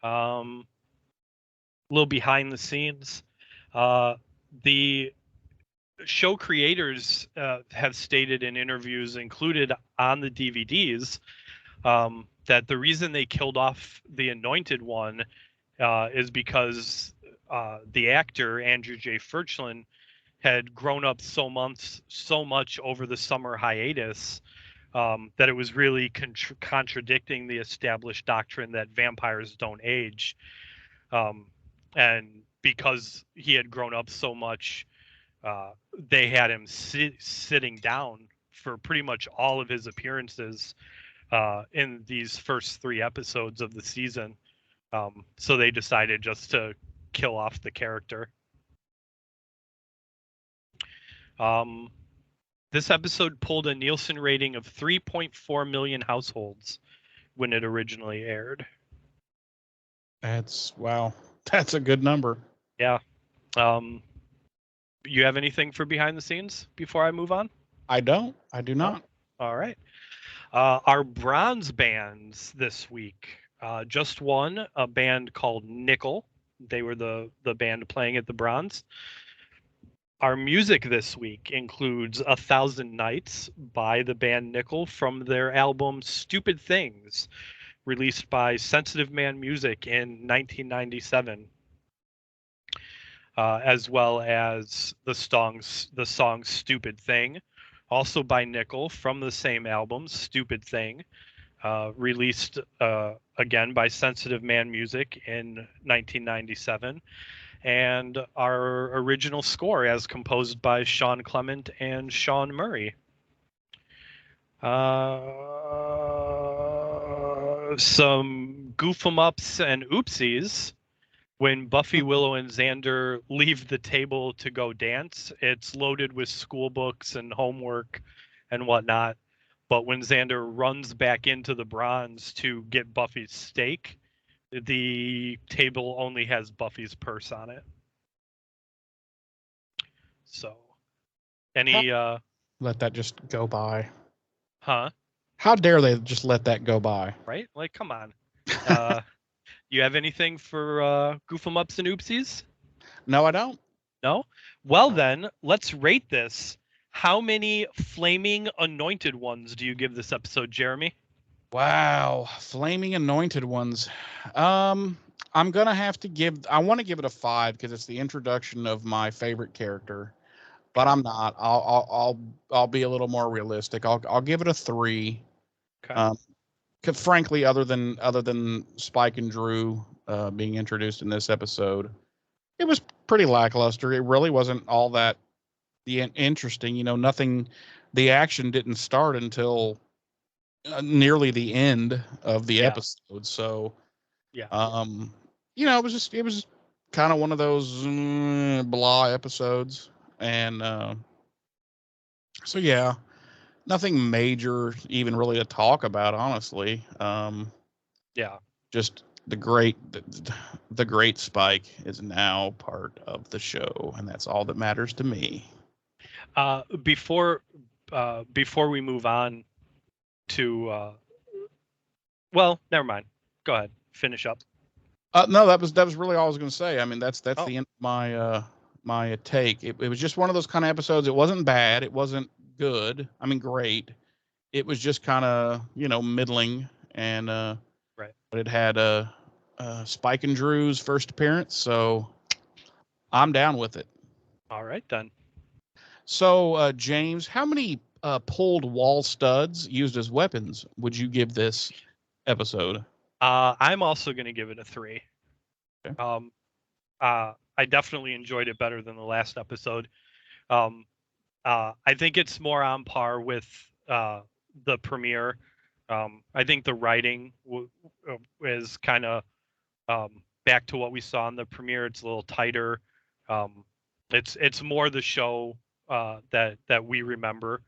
A little behind the scenes. The show creators have stated in interviews included on the DVDs that the reason they killed off the Anointed One is because the actor Andrew J. Furchland had grown up so much over the summer hiatus that it was really contradicting the established doctrine that vampires don't age. And because he had grown up so much, they had him sitting down for pretty much all of his appearances in these first 3 episodes of the season. So they decided just to kill off the character. This episode pulled a Nielsen rating of 3.4 million households when it originally aired. Wow. That's a good number. Yeah. You have anything for behind the scenes before I move on? I do not. Oh, all right. Our bronze bands this week. Just one, a band called Nickel. They were the band playing at the Bronze. Our music this week includes 1,000 Nights by the band Nickel from their album Stupid Things, released by Sensitive Man Music in 1997, as well as the song Stupid Thing, also by Nickel from the same album, Stupid Thing, released again by Sensitive Man Music in 1997. And our original score as composed by Sean Clement and Sean Murray. Some goof 'em ups and oopsies. When Buffy, Willow, and Xander leave the table to go dance, it's loaded with school books and homework and whatnot. But when Xander runs back into the Bronze to get Buffy's steak, the table only has Buffy's purse on it. So, let that just go by. Huh? How dare they just let that go by? Right? Like, come on. You have anything for goof 'em ups and oopsies? No, I don't. No? Well then, let's rate this. How many flaming anointed ones do you give this episode, Jeremy? Wow, flaming anointed ones. I'm gonna have to I want to give it a 5 because it's the introduction of my favorite character, but I'm not. I'll be a little more realistic. I'll give it a 3. Okay. Frankly, other than Spike and Drew being introduced in this episode. It was pretty lackluster. It really wasn't all that interesting. Nothing. The action didn't start until nearly the end of the episode. So, yeah. It was kind of one of those blah episodes, and so yeah, nothing major even really to talk about, honestly. Yeah. Just the great Spike is now part of the show, and that's all that matters to me. Before we move on to well, never mind. Go ahead. Finish up. No, that was really all I was going to say. I mean, that's the end of my my take. It was just one of those kind of episodes. It wasn't bad. It wasn't good. I mean, great. It was just kind of middling, and right. But it had Spike and Drew's first appearance, so I'm down with it. All right then. So James, how many pulled wall studs used as weapons would you give this episode? I'm also going to give it a 3. Okay. I definitely enjoyed it better than the last episode. I think it's more on par with the premiere. I think the writing is kind of back to what we saw in the premiere. It's a little tighter. It's more the show that we remember.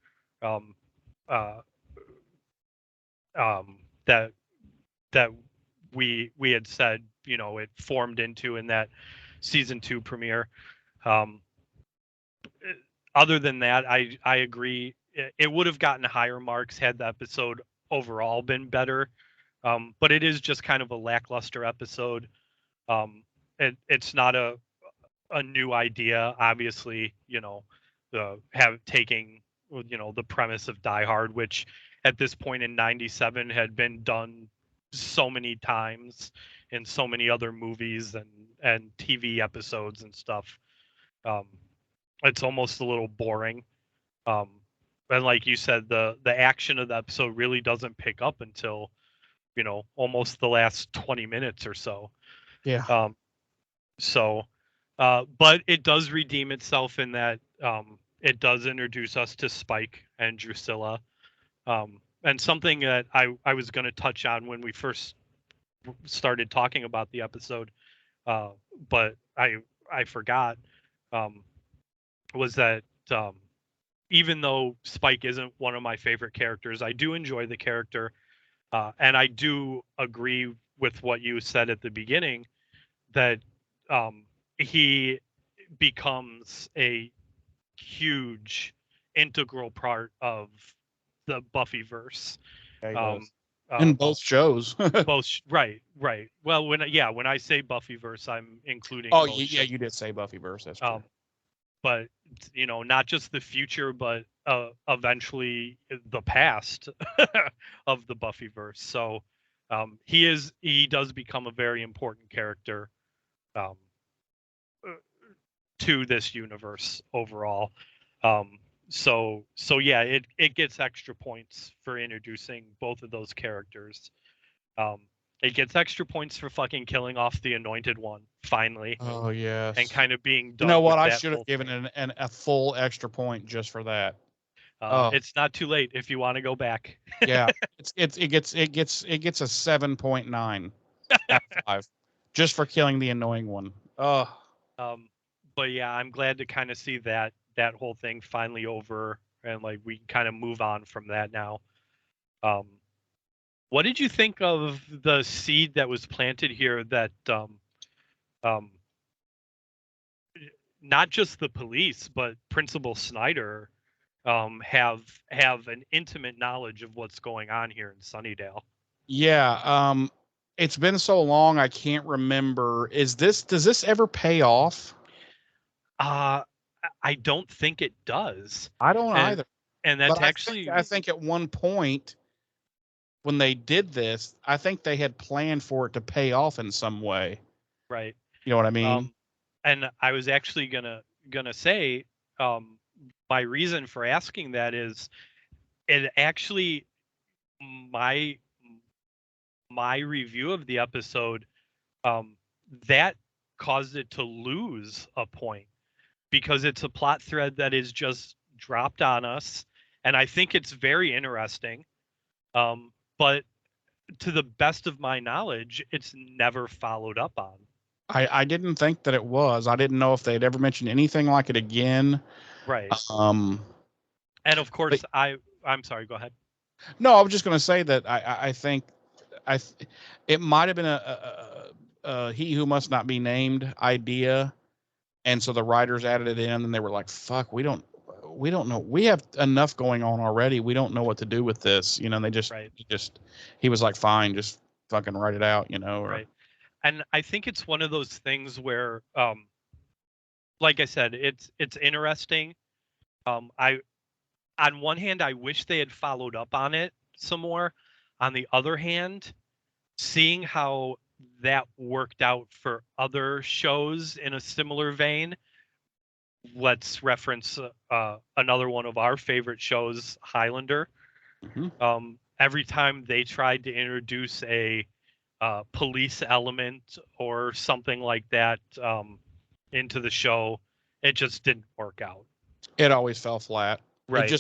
That we had said, it formed into in that season 2 premiere. Other than that, I agree. It would have gotten higher marks had the episode overall been better. But it is just kind of a lackluster episode. It's not a new idea, obviously. Taking the premise of Die Hard, which at this point in '97 had been done so many times in so many other movies and TV episodes and stuff. It's almost a little boring. And like you said, the action of the episode really doesn't pick up until almost the last 20 minutes or so. Yeah. But it does redeem itself in that it does introduce us to Spike and Drusilla. And something that I was going to touch on when we first started talking about the episode, but I forgot, was that even though Spike isn't one of my favorite characters, I do enjoy the character. And I do agree with what you said at the beginning, that he becomes a huge integral part of the Buffyverse. In both shows. Right. Well, when I say Buffyverse, I'm including. Oh, yeah, you did say Buffyverse. That's true. But not just the future, but eventually the past of the Buffyverse. So he does become a very important character to this universe overall. So yeah, it gets extra points for introducing both of those characters. It gets extra points for fucking killing off the Anointed One finally. Oh yes. And kind of being done. You know what? I should have given it a full extra point just for that. It's not too late if you want to go back. Yeah, it gets a 7.9 out of 5 just for killing the annoying one. Oh. But yeah, I'm glad to kind of see that whole thing finally over, and like we can kind of move on from that now. What did you think of the seed that was planted here that not just the police but Principal Snyder have an intimate knowledge of what's going on here in Sunnydale? Yeah, it's been so long I can't remember. Does this ever pay off? I don't think it does. I don't either. And that's but I think at one point when they did this, I think they had planned for it to pay off in some way. Right. You know what I mean? And I was actually gonna say, my reason for asking that is, it actually, my review of the episode that caused it to lose a point because it's a plot thread that is just dropped on us, and I think it's very interesting. But to the best of my knowledge, it's never followed up on. I didn't think that it was. I didn't know if they'd ever mentioned anything like it again. Right. And of course, I'm sorry. Go ahead. No, I was just going to say that I think it might have been a he who must not be named idea, and so the writers added it in, and they were like, "Fuck, we don't know. We have enough going on already. We don't know what to do with this." You know, and they he was like, "Fine, just fucking write it out." You know, Right. And I think it's one of those things where, like I said, it's interesting. On one hand, I wish they had followed up on it some more. On the other hand, seeing how that worked out for other shows in a similar vein, let's reference another one of our favorite shows, Highlander. Mm-hmm. Every time they tried to introduce a police element or something like that into the show, it just didn't work out. It always fell flat. Right.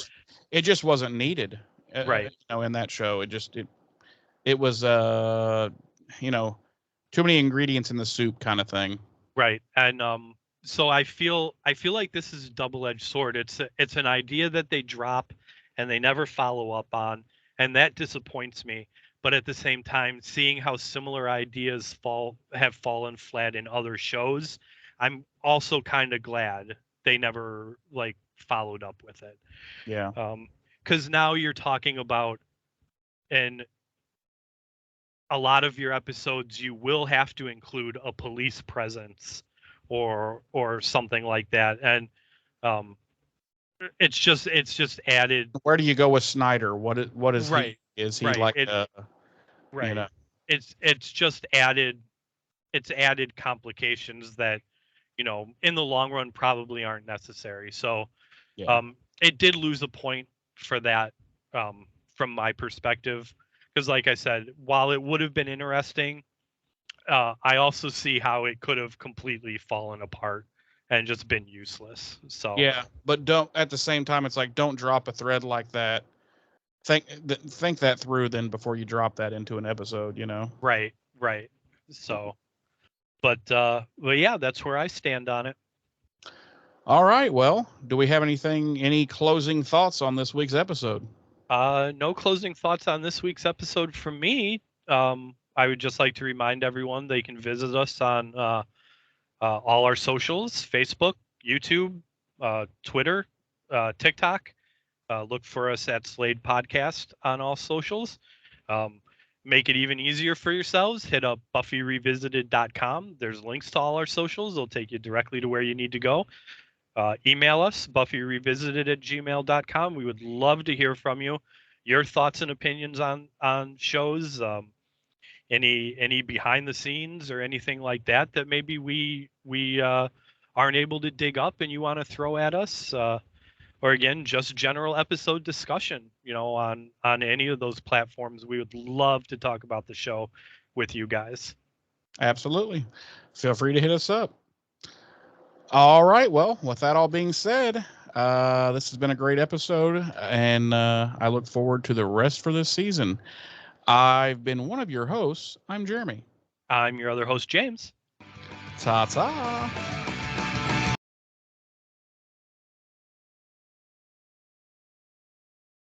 It just wasn't needed. Right. You know, in that show, it was you know, too many ingredients in the soup kind of thing. Right. And so I feel like this is a double-edged sword. It's an idea that they drop and they never follow up on, and that disappoints me. But at the same time, seeing how similar ideas have fallen flat in other shows, I'm also kind of glad they never like followed up with it. Yeah. Because now you're talking about, in a lot of your episodes, you will have to include a police presence or something like that, and it's just added. Where do you go with Snyder? What is right? He? Is he right. like right? You know? It's just added. It's added complications that, you know, in the long run probably aren't necessary. So, yeah. It did lose a point for that, from my perspective, because like I said, while it would have been interesting, I also see how it could have completely fallen apart and just been useless. So yeah, but don't, at the same time, it's like, don't drop a thread like that. Think that through then before you drop that into an episode, you know? Right. So, but yeah, that's where I stand on it. All right. Well, do we have any closing thoughts on this week's episode? No closing thoughts on this week's episode from me. I would just like to remind everyone they can visit us on all our socials: Facebook, YouTube, Twitter, TikTok. Look for us at Slade Podcast on all socials. Make it even easier for yourselves. Hit up BuffyRevisited.com. There's links to all our socials. They'll take you directly to where you need to go. Email us, BuffyRevisited@gmail.com. We would love to hear from you. Your thoughts and opinions on shows. Any behind the scenes or anything like that maybe we aren't able to dig up and you want to throw at us, or again, just general episode discussion, you know, on any of those platforms. We would love to talk about the show with you guys. Absolutely. Feel free to hit us up. All right. Well, with that all being said, this has been a great episode, and I look forward to the rest for this season. I've been one of your hosts. I'm Jeremy. I'm your other host, James. Ta-ta.